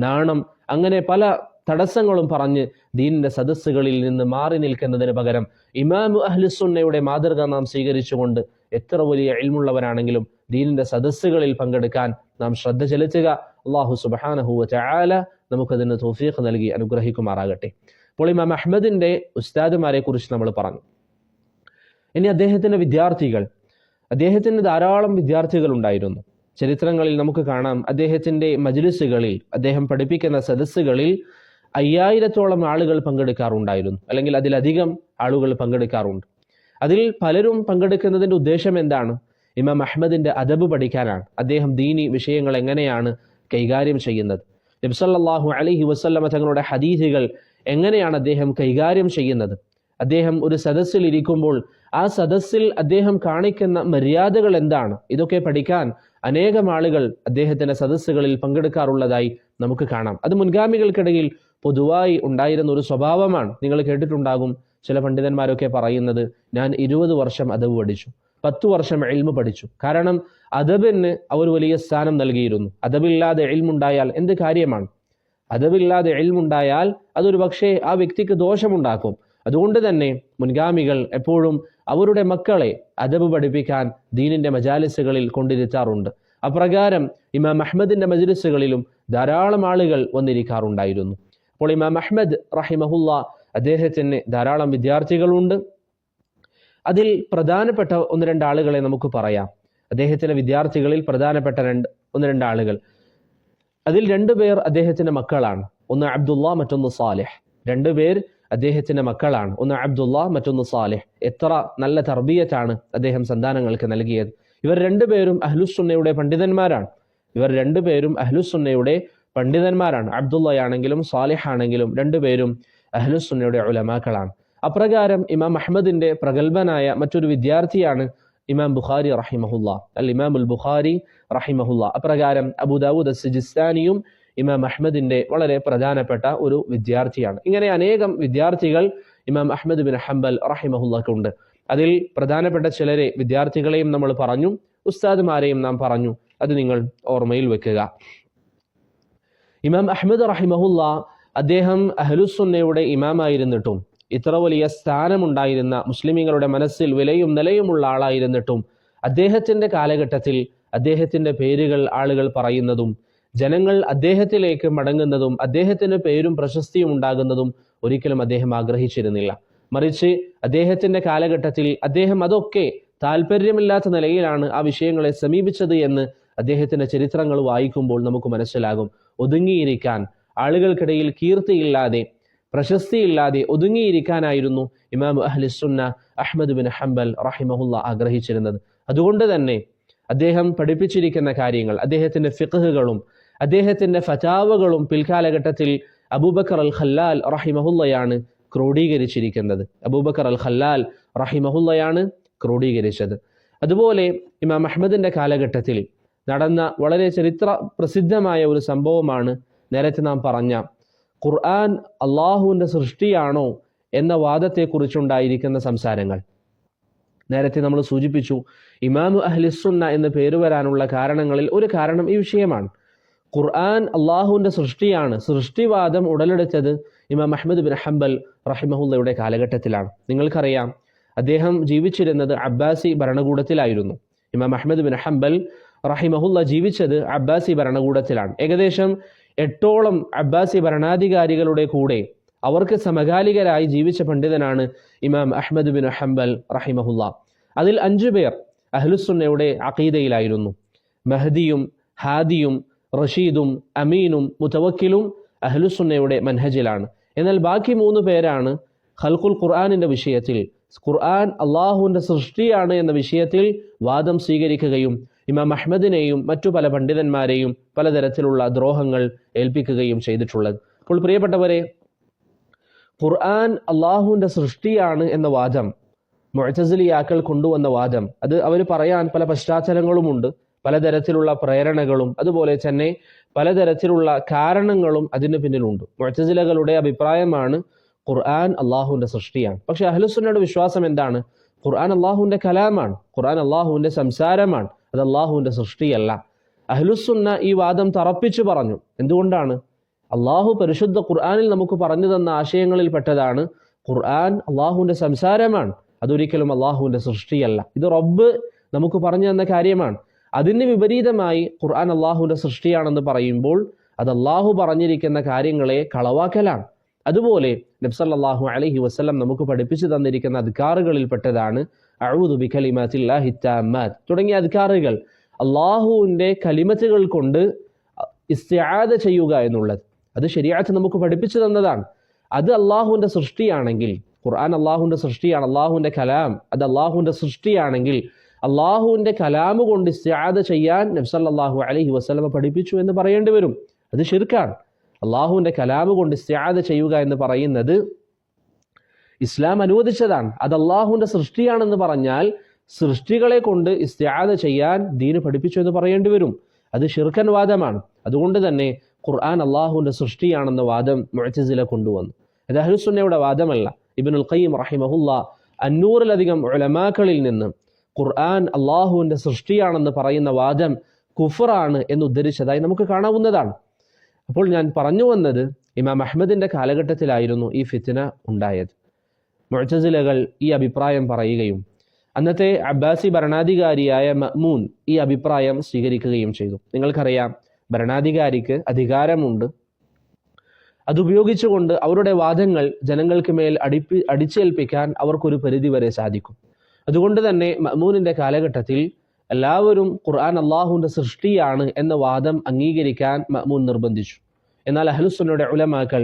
നാണം, അങ്ങനെ പല തടസ്സങ്ങളും പറഞ്ഞ് ദീനിന്റെ സദസ്സുകളിൽ നിന്ന് മാറി നിൽക്കുന്നതിന് പകരം ഇമാമു അഹ്ലുസുന്നയുടെ മാതൃക നാം സ്വീകരിച്ചുകൊണ്ട് എത്ര വലിയ ഇൽമുള്ളവരാണെങ്കിലും ദീനിന്റെ സദസ്സുകളിൽ പങ്കെടുക്കാൻ നാം ശ്രദ്ധ ചെലുത്തുക. അല്ലാഹു സുബ്ഹാനഹു വ തആല നമുക്കതിന് തൗഫീഖ് നൽകി അനുഗ്രഹിക്കുമാറാകട്ടെ. അപ്പോൾ ഇമാം അഹ്മദിന്റെ ഉസ്താദുമാരെ കുറിച്ച് നമ്മൾ പറഞ്ഞു. ഇനി അദ്ദേഹത്തിന്റെ വിദ്യാർത്ഥികൾ, അദ്ദേഹത്തിന് ധാരാളം വിദ്യാർത്ഥികൾ ഉണ്ടായിരുന്നു. ചരിത്രങ്ങളിൽ നമുക്ക് കാണാം, അദ്ദേഹത്തിന്റെ മജ്ലിസുകളിൽ, അദ്ദേഹം പഠിപ്പിക്കുന്ന സദസ്സുകളിൽ 5000-ഓളം ആളുകൾ പങ്കെടുക്കാറുണ്ടായിരുന്നു, അല്ലെങ്കിൽ അതിലധികം ആളുകൾ പങ്കെടുക്കാറുണ്ട്. അതിൽ പലരും പങ്കെടുക്കുന്നതിന്റെ ഉദ്ദേശം എന്താണ്? ഇമാം അഹ്മദിന്റെ അദബ് പഠിക്കാനാണ്. അദ്ദേഹം ദീനി വിഷയങ്ങൾ എങ്ങനെയാണ് കൈകാര്യം ചെയ്യുന്നത്, നബി സല്ലല്ലാഹു അലൈഹി വസല്ലമ തങ്ങളുടെ ഹദീസുകൾ എങ്ങനെയാണ് അദ്ദേഹം കൈകാര്യം ചെയ്യുന്നത്, അദ്ദേഹം ഒരു സദസ്സിൽ ഇരിക്കുമ്പോൾ ആ സദസ്സിൽ അദ്ദേഹം കാണിക്കുന്ന മര്യാദകൾ എന്താണ്, ഇതൊക്കെ പഠിക്കാൻ അനേകം ആളുകൾ അദ്ദേഹത്തിന്റെ സദസ്സുകളിൽ പങ്കെടുക്കാറുള്ളതായി നമുക്ക് കാണാം. അത് മുൻഗാമികൾക്കിടയിൽ പൊതുവായി ഉണ്ടായിരുന്ന ഒരു സ്വഭാവമാണ്. നിങ്ങൾ കേട്ടിട്ടുണ്ടാകും ചില പണ്ഡിതന്മാരൊക്കെ പറയുന്നത്, ഞാൻ 20 വർഷം അദബ് പഠിച്ചു, 10 വർഷം ഇൽമു പഠിച്ചു. കാരണം അദബിന് അവർ വലിയ സ്ഥാനം നൽകിയിരുന്നു. അദബില്ലാതെ ഇൽമുണ്ടായാൽ എന്ത് കാര്യമാണ്? അദബില്ലാതെ ഇൽമുണ്ടായാൽ അതൊരു പക്ഷേ ആ വ്യക്തിക്ക് ദോഷമുണ്ടാക്കും. അതുകൊണ്ട് തന്നെ മുൻഗാമികൾ എപ്പോഴും അവരുടെ മക്കളെ അദബ് പഠിപ്പിക്കാൻ ദീനിന്റെ മജാലിസുകളിൽ കൊണ്ടിരുത്താറുണ്ട്. അപ്രകാരം ഇമാം അഹ്മദിന്റെ മജ്ലിസുകളിലും ധാരാളം ആളുകൾ വന്നിരിക്കാറുണ്ടായിരുന്നു. അപ്പോൾ ഇമാം അഹ്മദ് റഹിമഹുല്ല അദ്ദേഹത്തിന് ധാരാളം വിദ്യാർത്ഥികളുണ്ട്. അതിൽ പ്രധാനപ്പെട്ട 1-2 ആളുകളെ നമുക്ക് പറയാം. അദ്ദേഹത്തിന്റെ വിദ്യാർത്ഥികളിൽ പ്രധാനപ്പെട്ട 1-2 ആളുകൾ, അതിൽ 2 പേർ അദ്ദേഹത്തിന്റെ മക്കളാണ്. ഒന്ന് അബ്ദുള്ള, മറ്റൊന്ന് സാലിഹ്. 2 പേർ അദ്ദേഹത്തിന്റെ മക്കളാണ്. ഒന്ന് അബ്ദുള്ള, മറ്റൊന്ന് സാലിഹ്. എത്ര നല്ല തർബിയത്താണ് അദ്ദേഹം സന്താനങ്ങൾക്ക് നൽകിയത്. ഇവർ 2 പേരും അഹ്ലുസുന്നയുടെ പണ്ഡിതന്മാരാണ്. ഇവർ 2 പേരും അഹ്ലുസുന്നയുടെ പണ്ഡിതന്മാരാണ്. അബ്ദുള്ളയാണെങ്കിലും സാലിഹ് ആണെങ്കിലും 2 പേരും അഹ്ലുസുന്നയുടെ ഉലമാക്കളാണ്. അപ്രകാരം ഇമാം അഹ്മദിന്റെ പ്രഗത്ഭനായ മറ്റൊരു വിദ്യാർത്ഥിയാണ് ഇമാം ബുഖാരി റഹിമഹുല്ല, അൽ ഇമാമുൽ ബുഖാരി റഹിമഹുല്ല. അപ്രകാരം അബൂ ദാവൂദ് അസ്സിജിസ്താനിയും ഇമാം അഹ്മദിന്റെ വളരെ പ്രധാനപ്പെട്ട ഒരു വിദ്യാർത്ഥിയാണ്. ഇങ്ങനെ അനേകം വിദ്യാർത്ഥികൾ ഇമാം അഹ്മദ് ബിൻ ഹംബൽ റഹിമഹുല്ലക്കുണ്ട്. അതിൽ പ്രധാനപ്പെട്ട ചിലരെ വിദ്യാർത്ഥികളെയും നമ്മൾ പറഞ്ഞു, ഉസ്താദുമാരെയും നാം പറഞ്ഞു. അത് നിങ്ങൾ ഓർമ്മയിൽ വെക്കുക. ഇമാം അഹ്മദ് റഹിമഹുല്ല അദ്ദേഹം അഹ്ലുസുന്നയുടെ ഇമാമായിരുന്നിട്ടും, ഇത്ര വലിയ സ്ഥാനമുണ്ടായിരുന്ന, മുസ്ലിമീങ്ങളുടെ മനസ്സിൽ വിലയും നിലയുമുള്ള ആളായിരുന്നിട്ടും, അദ്ദേഹത്തിന്റെ കാലഘട്ടത്തിൽ അദ്ദേഹത്തിന്റെ പേരുകൾ ആളുകൾ പറയുന്നതും ജനങ്ങൾ അദ്ദേഹത്തിലേക്ക് മടങ്ങുന്നതും അദ്ദേഹത്തിന് പേരും പ്രശസ്തിയും ഉണ്ടാകുന്നതും ഒരിക്കലും അദ്ദേഹം ആഗ്രഹിച്ചിരുന്നില്ല. മറിച്ച് അദ്ദേഹത്തിന്റെ കാലഘട്ടത്തിൽ അദ്ദേഹം അതൊക്കെ താല്പര്യമില്ലാത്ത നിലയിലാണ് ആ വിഷയങ്ങളെ സമീപിച്ചത് എന്ന് അദ്ദേഹത്തിന്റെ ചരിത്രങ്ങൾ വായിക്കുമ്പോൾ നമുക്ക് മനസ്സിലാകും. ഒതുങ്ങിയിരിക്കാൻ, ആളുകൾക്കിടയിൽ കീർത്തിയില്ലാതെ, പ്രശസ്തിയില്ലാതെ ഒതുങ്ങിയിരിക്കാനായിരുന്നു ഇമാം അഹ്ലുസുന്ന അഹ്മദ് ബിൻ ഹംബൽ റഹിമഹുല്ല ആഗ്രഹിച്ചിരുന്നത്. അതുകൊണ്ട് തന്നെ അദ്ദേഹം പഠിപ്പിച്ചിരിക്കുന്ന കാര്യങ്ങൾ, അദ്ദേഹത്തിന്റെ ഫിഖ്ഹുകളും അദ്ദേഹത്തിന്റെ ഫതാവകളും പിൽക്കാലഘട്ടത്തിൽ അബൂബക്കർ അൽ ഖല്ലാൽ റഹിമഹുല്ലയാണ് ക്രോഡീകരിച്ചിരിക്കുന്നത്. അബൂബക്കർ അൽ ഖല്ലാൽ റഹിമഹുല്ലയാണ് ക്രോഡീകരിച്ചത്. അതുപോലെ ഇമാം അഹ്മദിന്റെ കാലഘട്ടത്തിൽ നടന്ന വളരെ ചരിത്ര പ്രസിദ്ധമായ ഒരു സംഭവമാണ് നേരത്തെ നാം പറഞ്ഞ ഖുർആൻ അള്ളാഹുവിന്റെ സൃഷ്ടിയാണോ എന്ന വാദത്തെക്കുറിച്ചുണ്ടായിരിക്കുന്ന സംസാരങ്ങൾ. നേരത്തെ നമ്മൾ സൂചിപ്പിച്ചു, ഇമാമു അഹ്ലുസുന്ന എന്ന് പേര് വരാനുള്ള കാരണങ്ങളിൽ ഒരു കാരണം ഈ വിഷയമാണ്. ഖുർആൻ അള്ളാഹുവിന്റെ സൃഷ്ടിയാണ്. സൃഷ്ടിവാദം ഉടലെടുത്തത് ഇമാം അഹ്മദ് ബിൻ ഹംബൽ റഹിമഹുല്ലയുടെ കാലഘട്ടത്തിലാണ്. നിങ്ങൾക്കറിയാം, അദ്ദേഹം ജീവിച്ചിരുന്നത് അബ്ബാസി ഭരണകൂടത്തിലായിരുന്നു. ഇമാം അഹ്മദ് ബിൻ ഹംബൽ റഹിമഹുല്ല ജീവിച്ചത് അബ്ബാസി ഭരണകൂടത്തിലാണ്. ഏകദേശം 8ഓളം അബ്ബാസി ഭരണാധികാരികളുടെ കൂടെ അവർക്ക് സമകാലികരായി ജീവിച്ച പണ്ഡിതനാണ് ഇമാം അഹ്മദ് ബിൻ ഹംബൽ റഹിമഹുല്ല. അതിൽ 5 പേർ അഹ്ലുസുന്നയുടെ അഖീദയിലായിരുന്നു. മഹദിയും ഹാദിയും റഷീദും അമീനും മുതവക്കിലും അഹ്ലുസുന്നയുടെ മൻഹജിലാണ്. എന്നാൽ ബാക്കി 3 പേരാണ് ഖൽഖുൽ ഖുർആനിന്റെ വിഷയത്തിൽ, ഖുർആൻ അള്ളാഹുവിന്റെ സൃഷ്ടിയാണ് എന്ന വിഷയത്തിൽ വാദം സ്വീകരിക്കുകയും ഇമാം അഹ്മദിനെയും മറ്റു പല പണ്ഡിതന്മാരെയും പലതരത്തിലുള്ള ദ്രോഹങ്ങൾ ഏൽപ്പിക്കുകയും ചെയ്തിട്ടുള്ളത്. അപ്പോൾ പ്രിയപ്പെട്ടവരെ, ഖുർആൻ അള്ളാഹുവിന്റെ സൃഷ്ടിയാണ് എന്ന വാദം മുഅ്തസിലിയാക്കൾ കൊണ്ടുവന്ന വാദം, അത് അവർ പറയാൻ പല പശ്ചാത്തലങ്ങളുമുണ്ട്, പലതരത്തിലുള്ള പ്രേരണകളും അതുപോലെ തന്നെ പലതരത്തിലുള്ള കാരണങ്ങളും അതിന് പിന്നിലുണ്ട്. മുഅ്തസിലകളുടെ അഭിപ്രായമാണ് ഖുർആൻ അള്ളാഹുവിന്റെ സൃഷ്ടിയാണ്. പക്ഷെ അഹ്ലുസുന്നയുടെ വിശ്വാസം എന്താണ്? ഖുർആൻ അള്ളാഹുവിന്റെ കലാമാണ്, ഖുർആൻ അള്ളാഹുവിന്റെ സംസാരമാണ്, അത് അള്ളാഹുവിന്റെ സൃഷ്ടിയല്ല. അഹ്ലുസുന്ന ഈ വാദം തറപ്പിച്ചു പറഞ്ഞു. എന്തുകൊണ്ടാണ്? അള്ളാഹു പരിശുദ്ധ ഖുർആനിൽ നമുക്ക് പറഞ്ഞു തന്ന ആശയങ്ങളിൽ പെട്ടതാണ് ഖുർആൻ അള്ളാഹുവിന്റെ സംസാരമാണ്, അതൊരിക്കലും അള്ളാഹുവിന്റെ സൃഷ്ടിയല്ല. ഇത് റബ്ബ് നമുക്ക് പറഞ്ഞു തന്ന കാര്യമാണ്. അതിന് വിപരീതമായി ഖുർആൻ അള്ളാഹുവിന്റെ സൃഷ്ടിയാണെന്ന് പറയുമ്പോൾ അത് അള്ളാഹു പറഞ്ഞിരിക്കുന്ന കാര്യങ്ങളെ കളവാക്കലാണ്. അതുപോലെ നബി സല്ലല്ലാഹു അലൈഹി വസല്ലം നമുക്ക് പഠിപ്പിച്ചു തന്നിരിക്കുന്ന അദ്കാറുകളിൽ പെട്ടതാണ് അഊദു ബികലിമാത്തില്ലാഹി തമ്മാത്ത് തുടങ്ങിയ അദ്കാറുകൾ. അള്ളാഹുവിന്റെ കലിമത്തുകൾ കൊണ്ട് ഇസ്തിആദ ചെയ്യുക എന്നുള്ളത് അത് ശരീഅത്ത് നമുക്ക് പഠിപ്പിച്ചു തന്നതാണ്. അത് അള്ളാഹുവിന്റെ സൃഷ്ടിയാണെങ്കിൽ, ഖുർആൻ അള്ളാഹുവിന്റെ സൃഷ്ടിയാണ്, അള്ളാഹുവിന്റെ കലാം അത് അള്ളാഹുവിന്റെ സൃഷ്ടിയാണെങ്കിൽ അള്ളാഹുവിന്റെ കലാമ് കൊണ്ട് ഇസ്തിആദ ചെയ്യാൻ നബി സല്ലല്ലാഹു അലൈഹി വസല്ലം പഠിപ്പിച്ചു എന്ന് പറയേണ്ടി വരും. അത് ശിർക്കാണ്. അള്ളാഹുവിന്റെ കലാമ് കൊണ്ട് ഇസ്തിആദ ചെയ്യുക എന്ന് പറയുന്നത് ഇസ്ലാം അനുവദിച്ചതാണ്. അത് അള്ളാഹുവിന്റെ സൃഷ്ടിയാണെന്ന് പറഞ്ഞാൽ സൃഷ്ടികളെ കൊണ്ട് ഇസ്തിആദ ചെയ്യാൻ ദീന് പഠിപ്പിച്ചു എന്ന് പറയേണ്ടി വരും. അത് ശിർക്കൻ വാദമാണ്. അതുകൊണ്ട് തന്നെ ഖുർആൻ അള്ളാഹുവിന്റെ സൃഷ്ടിയാണെന്ന വാദം മുഅ്തസില കൊണ്ടുവന്നു. ഇത് അഹ്ലുസുന്നയുടെ വാദമല്ല. ഇബ്നുൽ ഖയ്യിം റഹിമഹുല്ല 500-ലധികം ഉലമാക്കളിൽ നിന്ന് ഖുർആൻ അള്ളാഹുവിന്റെ സൃഷ്ടിയാണെന്ന് പറയുന്ന വാദം കുഫറാണ് എന്ന് ഉദ്ധരിച്ചതായി നമുക്ക് കാണാവുന്നതാണ്. അപ്പോൾ ഞാൻ പറഞ്ഞു വന്നത്, ഇമാം അഹ്മദിന്റെ കാലഘട്ടത്തിലായിരുന്നു ഈ ഫിത്ന ഉണ്ടായത്. മുഅ്തസിലകൾ ഈ അഭിപ്രായം പറയുകയും അന്നത്തെ അബ്ബാസി ഭരണാധികാരിയായ മഅ്മൂൻ ഈ അഭിപ്രായം സ്വീകരിക്കുകയും ചെയ്തു. നിങ്ങൾക്കറിയാം, ഭരണാധികാരിക്ക് അധികാരമുണ്ട്. അതുപയോഗിച്ചുകൊണ്ട് അവരുടെ വാദങ്ങൾ ജനങ്ങൾക്ക് മേൽ അടിച്ചേൽപ്പിക്കാൻ അവർക്കൊരു പരിധിവരെ സാധിക്കും. അതുകൊണ്ട് തന്നെ മഅ്മൂനിന്റെ കാലഘട്ടത്തിൽ എല്ലാവരും ഖുർആൻ അള്ളാഹുവിന്റെ സൃഷ്ടിയാണ് എന്ന വാദം അംഗീകരിക്കാൻ മഅ്മൂൻ നിർബന്ധിച്ചു. എന്നാൽ അഹ്ലുസുന്നയുടെ ഉലമാക്കൾ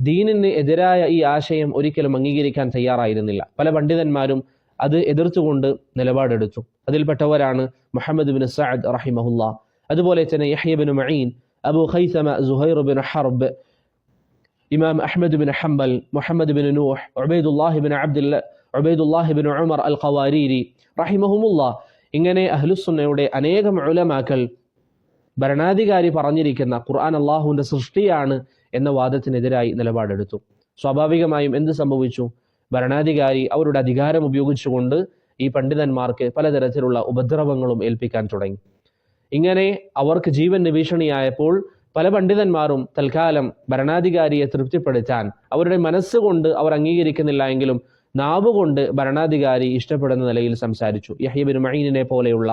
ദീനിന് എതിരായ ഈ ആശയം ഒരിക്കലും അംഗീകരിക്കാൻ തയ്യാറായിരുന്നില്ല. പല പണ്ഡിതന്മാരും അത് എതിർത്തുകൊണ്ട് നിലപാടെടുത്തു. അതിൽപ്പെട്ടവരാണ് മുഹമ്മദ് ബിൻ സഅദ് റഹിമഹുല്ല, അതുപോലെ തന്നെ Yahya bin Main, Abu Khaithama, Zuhair bin Harb, ഇമാം Ahmad bin Hanbal, Muhammad bin Nuh, Ubaidullahi bin Umar al Qawariri റഹിമഹുമുല്ല. ഇങ്ങനെ അഹ്ലുസുന്നയുടെ അനേകം ഉലമാക്കൾ ഭരണാധികാരി പറഞ്ഞിരിക്കുന്ന ഖുർആൻ അള്ളാഹുവിന്റെ സൃഷ്ടിയാണ് എന്ന വാദത്തിനെതിരായി നിലപാടെടുത്തു. സ്വാഭാവികമായും എന്ത് സംഭവിച്ചു? ഭരണാധികാരി അവരുടെ അധികാരം ഉപയോഗിച്ചുകൊണ്ട് ഈ പണ്ഡിതന്മാർക്ക് പലതരത്തിലുള്ള ഉപദ്രവങ്ങളും ഏൽപ്പിക്കാൻ തുടങ്ങി. ഇങ്ങനെ അവർക്ക് ജീവന് ഭീഷണിയായപ്പോൾ പല പണ്ഡിതന്മാരും തൽക്കാലം ഭരണാധികാരിയെ തൃപ്തിപ്പെടുത്താൻ അവരുടെ മനസ്സുകൊണ്ട് അവർ അംഗീകരിക്കുന്നില്ല എങ്കിലും നാവുകൊണ്ട് ഭരണാധികാരി ഇഷ്ടപ്പെടുന്ന നിലയിൽ സംസാരിച്ചു. യഹ്യ ബിൻ മഈനിനെ പോലെയുള്ള,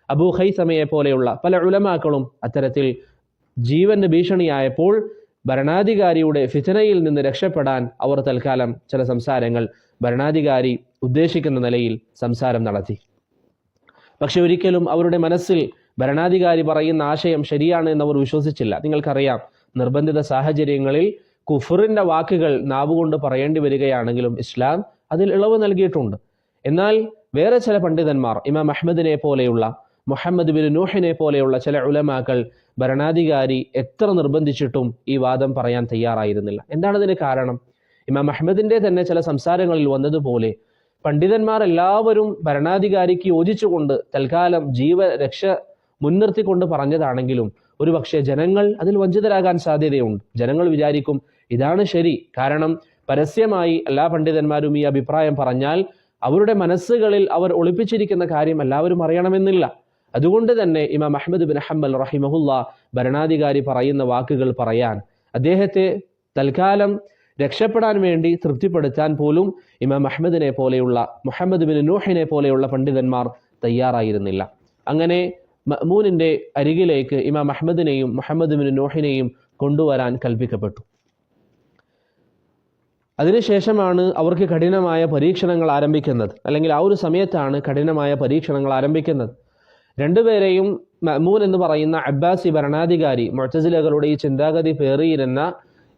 അബൂ ഖൈസമയെ പോലെയുള്ള പല ഉലമാക്കളും അത്തരത്തിൽ ജീവന് ഭീഷണിയായപ്പോൾ ഭരണാധികാരിയുടെ ഫിത്നയിൽ നിന്ന് രക്ഷപ്പെടാൻ അവർ തൽക്കാലം ചില സംസാരങ്ങൾ ഭരണാധികാരി ഉദ്ദേശിക്കുന്ന നിലയിൽ സംസാരം നടത്തി. പക്ഷെ ഒരിക്കലും അവരുടെ മനസ്സിൽ ഭരണാധികാരി പറയുന്ന ആശയം ശരിയാണ് എന്നവർ വിശ്വസിച്ചില്ല. നിങ്ങൾക്കറിയാം, നിർബന്ധിത സാഹചര്യങ്ങളിൽ കുഫറിന്റെ വാക്കുകൾ നാവുകൊണ്ട് പറയേണ്ടി വരികയാണെങ്കിലും ഇസ്ലാം അതിൽ ഇളവ് നൽകിയിട്ടുണ്ട്. എന്നാൽ വേറെ ചില പണ്ഡിതന്മാർ, ഇമാം അഹ്മദിനെ പോലെയുള്ള, മുഹമ്മദ് ബിൻ നൂഹിനെ പോലെയുള്ള ചില ഉലമാക്കൾ ഭരണാധികാരി എത്ര നിർബന്ധിച്ചിട്ടും ഈ വാദം പറയാൻ തയ്യാറായിരുന്നില്ല. എന്താണ് ഇതിന് കാരണം? ഇമാം അഹ്മദിന്റെ തന്നെ ചില സംസാരങ്ങളിൽ വന്നതുപോലെ പണ്ഡിതന്മാർ എല്ലാവരും ഭരണാധികാരിക്ക് യോജിച്ചുകൊണ്ട് തൽക്കാലം ജീവരക്ഷ മുൻനിർത്തിക്കൊണ്ട് പറഞ്ഞതാണെങ്കിലും ഒരുപക്ഷെ ജനങ്ങൾ അതിൽ വഞ്ചിതരാകാൻ സാധ്യതയുണ്ട്. ജനങ്ങൾ വിചാരിക്കും ഇതാണ് ശരി. കാരണം പരസ്യമായി എല്ലാ പണ്ഡിതന്മാരും ഈ അഭിപ്രായം പറഞ്ഞാൽ അവരുടെ മനസ്സുകളിൽ അവർ ഒളിപ്പിച്ചിരിക്കുന്ന കാര്യം എല്ലാവരും അറിയണമെന്നില്ല. അതുകൊണ്ട് തന്നെ ഇമാം അഹ്മദ് ബിൻ ഹംബൽ റഹിമഹുല്ല ഭരണാധികാരി പറയുന്ന വാക്കുകൾ പറയാൻ അദ്ദേഹത്തെ തൽക്കാലം രക്ഷപ്പെടാൻ വേണ്ടി തൃപ്തിപ്പെടുത്താൻ പോലും ഇമാം അഹ്മദിനെ പോലെയുള്ള മുഹമ്മദ് ബിൻ നൂഹിനെ പോലെയുള്ള പണ്ഡിതന്മാർ തയ്യാറായിരുന്നില്ല. അങ്ങനെ മഅ്മൂനിൻ്റെ അരികിലേക്ക് ഇമാം അഹ്മദിനെയും മുഹമ്മദ് ബിൻ നൂഹിനെയും കൊണ്ടുവരാൻ കൽപ്പിക്കപ്പെട്ടു. അതിനുശേഷമാണ് അവർക്ക് കഠിനമായ പരീക്ഷണങ്ങൾ ആരംഭിക്കുന്നത്, അല്ലെങ്കിൽ ആ ഒരു സമയത്താണ് കഠിനമായ പരീക്ഷണങ്ങൾ ആരംഭിക്കുന്നത്. രണ്ടുപേരെയും മഅ്മൂൻ എന്ന് പറയുന്ന അബ്ബാസി ഭരണാധികാരി, മുഅ്തസിലകളുടെ ഈ ചിന്താഗതി പേറിയിരുന്ന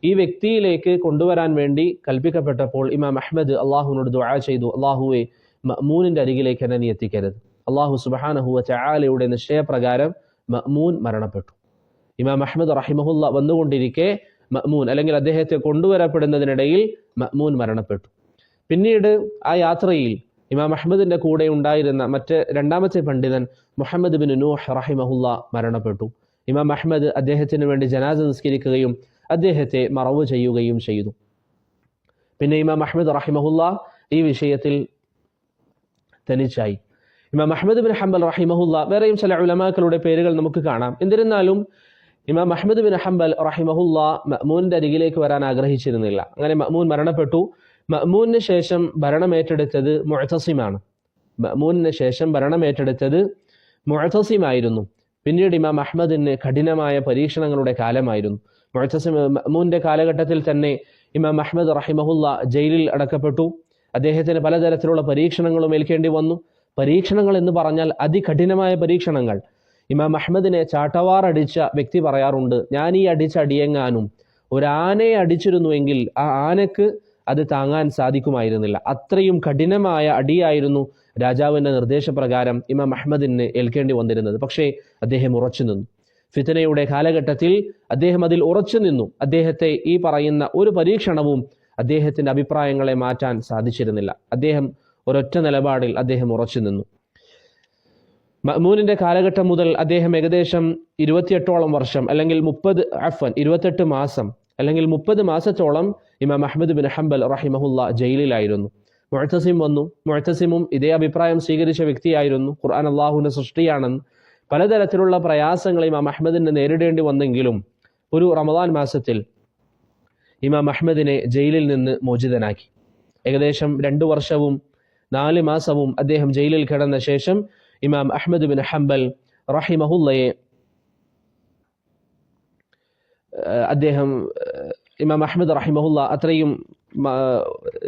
ഈ വ്യക്തിയിലേക്ക് കൊണ്ടുവരാൻ വേണ്ടി കൽപ്പിക്കപ്പെട്ടപ്പോൾ ഇമാം അഹ്മദ് അള്ളാഹുവിനോട് ദുആ ചെയ്തു, അള്ളാഹുവെ മഅ്മൂനിൻ്റെ അരികിലേക്ക് എന്നെ നീ എത്തിക്കരുത്. അള്ളാഹു സുബ്ഹാനഹു വ തആലയുടെ നിശ്ചയപ്രകാരം മഅ്മൂൻ മരണപ്പെട്ടു. ഇമാം അഹ്മദ് റഹിമഹുല്ല വന്നുകൊണ്ടിരിക്കെ മഅ്മൂൻ, അല്ലെങ്കിൽ അദ്ദേഹത്തെ കൊണ്ടുവരപ്പെടുന്നതിനിടയിൽ മഅ്മൂൻ മരണപ്പെട്ടു. പിന്നീട് ആ യാത്രയിൽ ഇമാം അഹ്മദിൻ്റെ കൂടെ ഉണ്ടായിരുന്ന രണ്ടാമത്തെ പണ്ഡിതൻ മുഹമ്മദ് ബിൻ നൂഹ് റഹിമഹുല്ല മരണപ്പെട്ടു. ഇമാം അഹ്മദ് അദ്ദേഹത്തിന് വേണ്ടി ജനാസ നിസ്കരിക്കുകയും അദ്ദേഹത്തെ മറവ് ചെയ്യുകയും ചെയ്തു. പിന്നെ ഇമാം അഹ്മദ് റഹിമഹുല്ല ഈ വിഷയത്തിൽ തനിച്ചായി. ഇമാം അഹ്മദ് ബിൻ ഹംബൽ റഹിമഹുല്ല, വേറെയും ചില ഉലമാക്കളുടെ പേരുകൾ നമുക്ക് കാണാം. എന്നിരുന്നാലും ഇമാം അഹ്മദ് ബിൻ ഹംബൽ റഹിമഹുല്ല മഅ്മൂനിൻ്റെ അരികിലേക്ക് വരാൻ ആഗ്രഹിച്ചിരുന്നില്ല. അങ്ങനെ മഅ്മൂൻ മരണപ്പെട്ടു. മഅ്മൂനിന് ശേഷം ഭരണമേറ്റെടുത്തത് മുഅ്തസിമാണ്. മഅ്മൂനിന് ശേഷം ഭരണമേറ്റെടുത്തത് മുഅ്തസിമായിരുന്നു. പിന്നീട് ഇമാം അഹ്മദിന് കഠിനമായ പരീക്ഷണങ്ങളുടെ കാലമായിരുന്നു. മഅ്മൂനിൻ്റെ കാലഘട്ടത്തിൽ തന്നെ ഇമാം അഹ്മദ് റഹിമഹുല്ല ജയിലിൽ അടക്കപ്പെട്ടു. അദ്ദേഹത്തിന് പലതരത്തിലുള്ള പരീക്ഷണങ്ങളും ഏൽക്കേണ്ടി വന്നു. പരീക്ഷണങ്ങൾ എന്ന് പറഞ്ഞാൽ അതികഠിനമായ പരീക്ഷണങ്ങൾ. ഇമാം അഹ്മദിനെ ചാട്ടവാറടിച്ച വ്യക്തി പറയാറുണ്ട്, ഞാൻ ഈ അടിച്ച അടിയെങ്ങാനും ഒരാനയെ അടിച്ചിരുന്നുവെങ്കിൽ ആ ആനക്ക് അത് താങ്ങാൻ സാധിക്കുമായിരുന്നില്ല. അത്രയും കഠിനമായ അടിയായിരുന്നു രാജാവിൻ്റെ നിർദ്ദേശപ്രകാരം ഇമാം അഹ്മദിന് ഏൽക്കേണ്ടി വന്നിരുന്നത്. പക്ഷേ അദ്ദേഹം ഉറച്ചു നിന്നു. ഫിത്നയുടെ കാലഘട്ടത്തിൽ അദ്ദേഹം അതിൽ ഉറച്ചു നിന്നു. അദ്ദേഹത്തെ ഈ പറയുന്ന ഒരു പരീക്ഷണവും അദ്ദേഹത്തിൻ്റെ അഭിപ്രായങ്ങളെ മാറ്റാൻ സാധിച്ചിരുന്നില്ല. അദ്ദേഹം ഒരൊറ്റ നിലപാടിൽ അദ്ദേഹം ഉറച്ചു നിന്നു. മഅ്മൂനിൻ്റെ കാലഘട്ടം മുതൽ അദ്ദേഹം ഏകദേശം 28ഓളം വർഷം, അല്ലെങ്കിൽ 28 മാസം, അല്ലെങ്കിൽ 30 മാസത്തോളം ഇമാം അഹ്മദ് ബിൻ ഹംബൽ റഹിമഹുല്ല ജയിലിലായിരുന്നു. മുഅ്തസിം വന്നു. മുഅ്തസിമും ഇതേ അഭിപ്രായം സ്വീകരിച്ച വ്യക്തിയായിരുന്നു. ഖുർആൻ അള്ളാഹുവിൻ്റെ സൃഷ്ടിയാണെന്ന് പലതരത്തിലുള്ള പ്രയാസങ്ങൾ ഇമാം അഹ്മദിന് നേരിടേണ്ടി വന്നെങ്കിലും ഒരു റമദാൻ മാസത്തിൽ ഇമാം അഹ്മദിനെ ജയിലിൽ നിന്ന് മോചിതനാക്കി. ഏകദേശം 2 വർഷവും 4 മാസവും അദ്ദേഹം ജയിലിൽ കിടന്ന ശേഷം ഇമാം അഹ്മദ് ബിൻ ഹംബൽ റഹിമഹുല്ലയെ ഇമാം അഹ്മദ് റഹിമഹുല്ല അത്രയും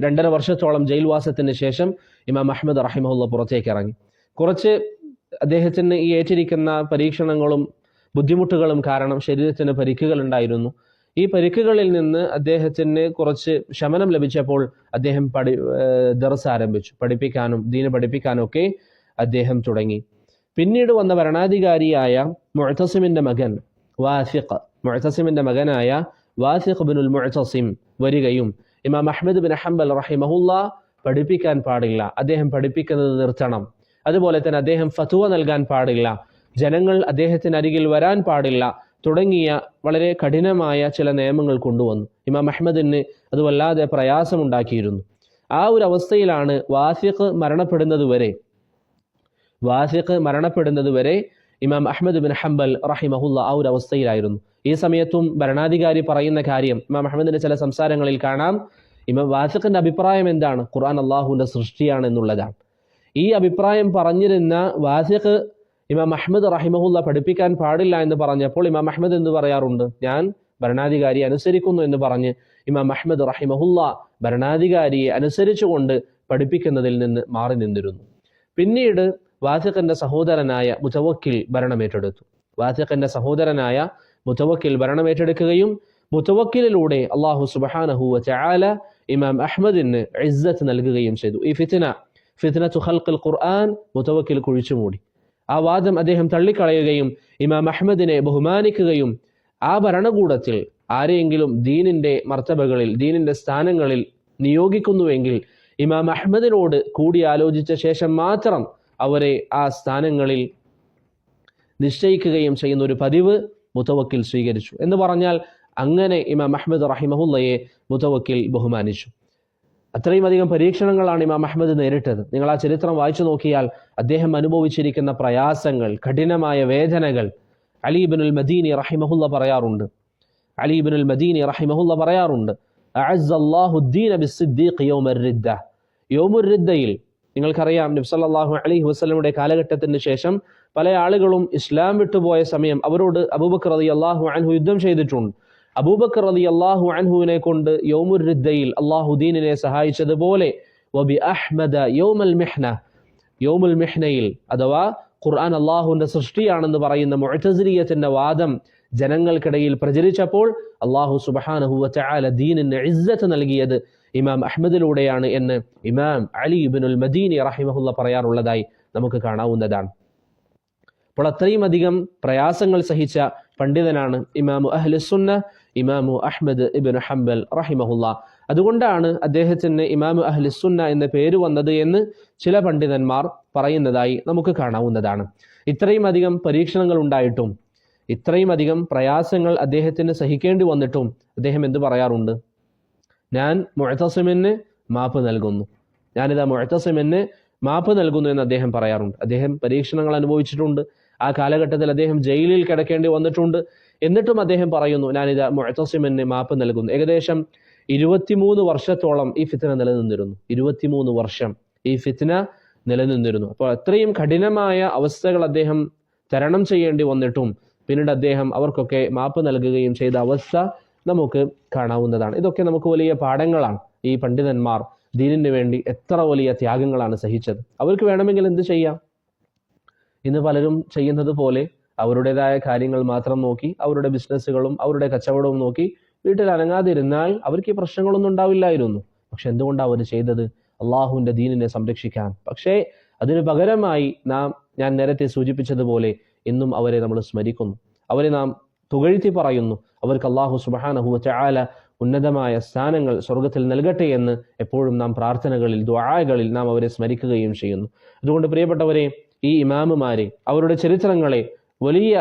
2.5 വർഷത്തോളം ജയിൽവാസത്തിന് ശേഷം ഇമാം അഹ്മദ് റഹിമഹുല്ല പുറത്തേക്ക് ഇറങ്ങി. കുറച്ച് അദ്ദേഹത്തിന് ഈ ഏറ്റിരിക്കുന്ന പരീക്ഷണങ്ങളും ബുദ്ധിമുട്ടുകളും കാരണം ശരീരത്തിന് പരിക്കുകൾ ഉണ്ടായിരുന്നു. ഈ പരിക്കുകളിൽ നിന്ന് അദ്ദേഹത്തിന് കുറച്ച് ശമനം ലഭിച്ചപ്പോൾ അദ്ദേഹം ദർസ് ആരംഭിച്ചു. പഠിപ്പിക്കാനും ദീന് പഠിപ്പിക്കാനും ഒക്കെ അദ്ദേഹം തുടങ്ങി. പിന്നീട് വന്ന ഭരണാധികാരിയായ മുഅ്തസിമിൻ്റെ മകനായ വാസിഖ് ബിനുൽ മുഅ്തസിം വരികയും ഇമാം അഹ്മദ് ബിൻ ഹംബൽ റഹിമഹുല്ല പഠിപ്പിക്കാൻ പാടില്ല, അദ്ദേഹം പഠിപ്പിക്കുന്നത് നിർത്തണം, അതുപോലെ തന്നെ അദ്ദേഹം ഫത്വ നൽകാൻ പാടില്ല, ജനങ്ങൾ അദ്ദേഹത്തിന് അരികിൽ വരാൻ പാടില്ല തുടങ്ങിയ വളരെ കഠിനമായ ചില നിയമങ്ങൾ കൊണ്ടുവന്നു. ഇമാം അഹ്മദിന് അത് വല്ലാതെ പ്രയാസമുണ്ടാക്കിയിരുന്നു. ആ ഒരു അവസ്ഥയിലാണ് വാസിഖ് മരണപ്പെടുന്നത് വരെ ഇമാം അഹ്മദ് ബിൻ ഹംബൽ റഹിമഹുല്ല ആ ഒരു അവസ്ഥയിലായിരുന്നു. ഈ സമയത്തും ഭരണാധികാരി പറയുന്ന കാര്യം ഇമാം അഹ്മദിന്റെ ചില സംസാരങ്ങളിൽ കാണാം. ഇമാം വാസിഖിന്റെ അഭിപ്രായം എന്താണ്? ഖുർആൻ അള്ളാഹുവിന്റെ സൃഷ്ടിയാണ് എന്നുള്ളതാണ്. ഈ അഭിപ്രായം പറഞ്ഞിരുന്ന വാസിഖ് ഇമാം അഹ്മദ് റഹിമഹുല്ല പഠിപ്പിക്കാൻ പാടില്ല എന്ന് പറഞ്ഞപ്പോൾ ഇമാം അഹ്മദ് എന്ത് പറയാറുണ്ട്? ഞാൻ ഭരണാധികാരിയെ അനുസരിക്കുന്നു എന്ന് പറഞ്ഞ് ഇമാം അഹ്മദ് റഹിമഹുല്ല ഭരണാധികാരിയെ അനുസരിച്ചുകൊണ്ട് പഠിപ്പിക്കുന്നതിൽ നിന്ന് മാറി നിന്നിരുന്നു. പിന്നീട് വാസിഖിന്റെ സഹോദരനായ മുതവക്കിൽ ഭരണമേറ്റെടുക്കുകയും മുതവക്കിലിലൂടെ അള്ളാഹു സുബ്ഹാനഹു വ തആല ഇമാം അഹ്മദിന് ഇസ്സത്ത് നൽകുകയും ചെയ്തു. ഈ ഫിത്നത്തു ഖൽഖിൽ ഖുർആൻ മുതവക്കിൽ കുഴിച്ചുമൂടി. ആ വാദം അദ്ദേഹം തള്ളിക്കളയുകയും ഇമാം അഹ്മദിനെ ബഹുമാനിക്കുകയും ആ ഭരണകൂടത്തിൽ ആരെയെങ്കിലും ദീനിന്റെ മർത്തബകളിൽ, ദീനിന്റെ സ്ഥാനങ്ങളിൽ നിയോഗിക്കുന്നുവെങ്കിൽ ഇമാം അഹ്മദിനോട് കൂടിയാലോചിച്ച ശേഷം മാത്രം അവരെ ആ സ്ഥാനങ്ങളിൽ നിശ്ചയിക്കുകയും ചെയ്യുന്ന ഒരു പതിവ് മുതവക്കിൽ സ്വീകരിച്ചു. എന്ന് പറഞ്ഞാൽ അങ്ങനെ ഇമാം അഹ്മദ് റഹിമഹുല്ലയെ മുതവക്കിൽ ബഹുമാനിച്ചു. അത്രയും അധികം പരീക്ഷണങ്ങളാണ് ഇമാം അഹ്മദ് നേരിട്ടത്. നിങ്ങൾ ആ ചരിത്രം വായിച്ചു നോക്കിയാൽ അദ്ദേഹം അനുഭവിച്ചിരിക്കുന്ന പ്രയാസങ്ങൾ, കഠിനമായ വേദനകൾ അലി ഇബ്നുൽ മദീനി റഹിമഹുല്ല പറയാറുണ്ട്. അഅസ്സല്ലാഹു ദീന ബിസ്സിദ്ദീഖ് യൗമർ റിദ്ദ. യൗമുർ റിദ്ദയിൽ നിങ്ങൾക്കറിയാം നബി സല്ലല്ലാഹു അലൈഹി വസല്ലമയുടെ കാലഘട്ടത്തിന് ശേഷം പല ആളുകളും ഇസ്ലാം വിട്ടുപോയ സമയം അവരോട് അബൂബക്കർ റളിയല്ലാഹു അൻഹു യുദ്ധം ചെയ്തിട്ടുണ്ട്. അബൂബക്കർ റളിയല്ലാഹു അൻഹുവിനെ കൊണ്ട് യൗമുർ റിദ്ദയിൽ അല്ലാഹു ദീനിനെ സഹായിച്ചതുപോലെ വബി അഹ്മദ യൗമൽ മിഹ്ന, യൗമുൽ മിഹ്നയിൽ അഥവാ ഖുർആൻ അള്ളാഹുവിന്റെ സൃഷ്ടിയാണെന്ന് പറയുന്ന മുഅ്തസിലിയത്തിന്റെ വാദം ജനങ്ങൾക്കിടയിൽ പ്രചരിച്ചപ്പോൾ അള്ളാഹു സുബ്ഹാനഹു വതആല ദീനിന് ഇസ്സത്ത് നൽകിയത് ഇമാം അഹ്മദിലൂടെയാണ് എന്ന് ഇമാം അലി ഇബ്നുൽ മദീനി റഹിമഹുല്ല പറയാറുള്ളതായി നമുക്ക് കാണാവുന്നതാണ്. അപ്പോൾ അത്രയും അധികം പ്രയാസങ്ങൾ സഹിച്ച പണ്ഡിതനാണ് ഇമാമു അഹ്ലുസുന്ന ഇമാമു അഹ്മദ് ഇബ്നു ഹംബൽ റഹിമഹുല്ല. അതുകൊണ്ടാണ് അദ്ദേഹത്തിന് ഇമാമു അഹ്ലുസുന്ന എന്ന പേര് വന്നത് എന്ന് ചില പണ്ഡിതന്മാർ പറയുന്നതായി നമുക്ക് കാണാവുന്നതാണ്. ഇത്രയും അധികം പരീക്ഷണങ്ങൾ ഉണ്ടായിട്ടും ഇത്രയും അധികം പ്രയാസങ്ങൾ അദ്ദേഹത്തിന് സഹിക്കേണ്ടി വന്നിട്ടും അദ്ദേഹം എന്ത് പറയാറുണ്ട്? ഞാൻ മുഅ്തസിമിന് മാപ്പ് നൽകുന്നു, ഞാനിതാ മുഅ്തസിമിന് മാപ്പ് നൽകുന്നു എന്ന് അദ്ദേഹം പറയാറുണ്ട്. അദ്ദേഹം പരീക്ഷണങ്ങൾ അനുഭവിച്ചിട്ടുണ്ട്. ആ കാലഘട്ടത്തിൽ അദ്ദേഹം ജയിലിൽ കിടക്കേണ്ടി വന്നിട്ടുണ്ട്. എന്നിട്ടും അദ്ദേഹം പറയുന്നു, ഞാനിതാ മുഅ്തസിമിന് മാപ്പ് നൽകുന്നു. ഏകദേശം 23 വർഷത്തോളം ഈ ഫിത്ന നിലനിന്നിരുന്നു. 23 വർഷം ഈ ഫിത്ന നിലനിന്നിരുന്നു. അപ്പോൾ അത്രയും കഠിനമായ അവസ്ഥകൾ അദ്ദേഹം തരണം ചെയ്യേണ്ടി വന്നിട്ടും പിന്നീട് അദ്ദേഹം അവർക്കൊക്കെ മാപ്പ് നൽകുകയും ചെയ്ത അവസ്ഥ നമുക്ക് കാണാവുന്നതാണ്. ഇതൊക്കെ നമുക്ക് വലിയ പാഠങ്ങളാണ്. ഈ പണ്ഡിതന്മാർ ദീനിന് വേണ്ടി എത്ര വലിയ ത്യാഗങ്ങളാണ് സഹിച്ചത്. അവർക്ക് വേണമെങ്കിൽ എന്ത് ചെയ്യാം? ഇന്ന് പലരും ചെയ്യുന്നത് പോലെ അവരുടേതായ കാര്യങ്ങൾ മാത്രം നോക്കി അവരുടെ ബിസിനസ്സുകളും അവരുടെ കച്ചവടവും നോക്കി വീട്ടിൽ അനങ്ങാതിരുന്നാൽ അവർക്ക് ഈ പ്രശ്നങ്ങളൊന്നും ഉണ്ടാവില്ലായിരുന്നു. പക്ഷെ എന്തുകൊണ്ടാണ് അവർ ചെയ്തത്? അള്ളാഹുവിന്റെ ദീനിനെ സംരക്ഷിക്കാൻ. പക്ഷേ അതിന് പകരമായി ഞാൻ നേരത്തെ സൂചിപ്പിച്ചതുപോലെ ഇന്നും അവരെ നമ്മൾ സ്മരിക്കുന്നു, അവരെ നാം പുകഴ്ത്തി പറയുന്നു. അവർക്ക് അള്ളാഹു സുബ്ഹാനഹു വതആല ഉന്നതമായ സ്ഥാനങ്ങൾ സ്വർഗത്തിൽ നൽകട്ടെ എന്ന് എപ്പോഴും നാം പ്രാർത്ഥനകളിൽ ദുആകളിൽ നാം അവരെ സ്മരിക്കുകയും ചെയ്യുന്നു. അതുകൊണ്ട് പ്രിയപ്പെട്ടവരെ, ഈ ഇമാമുമാരെ അവരുടെ ചരിത്രങ്ങളെ വലിയ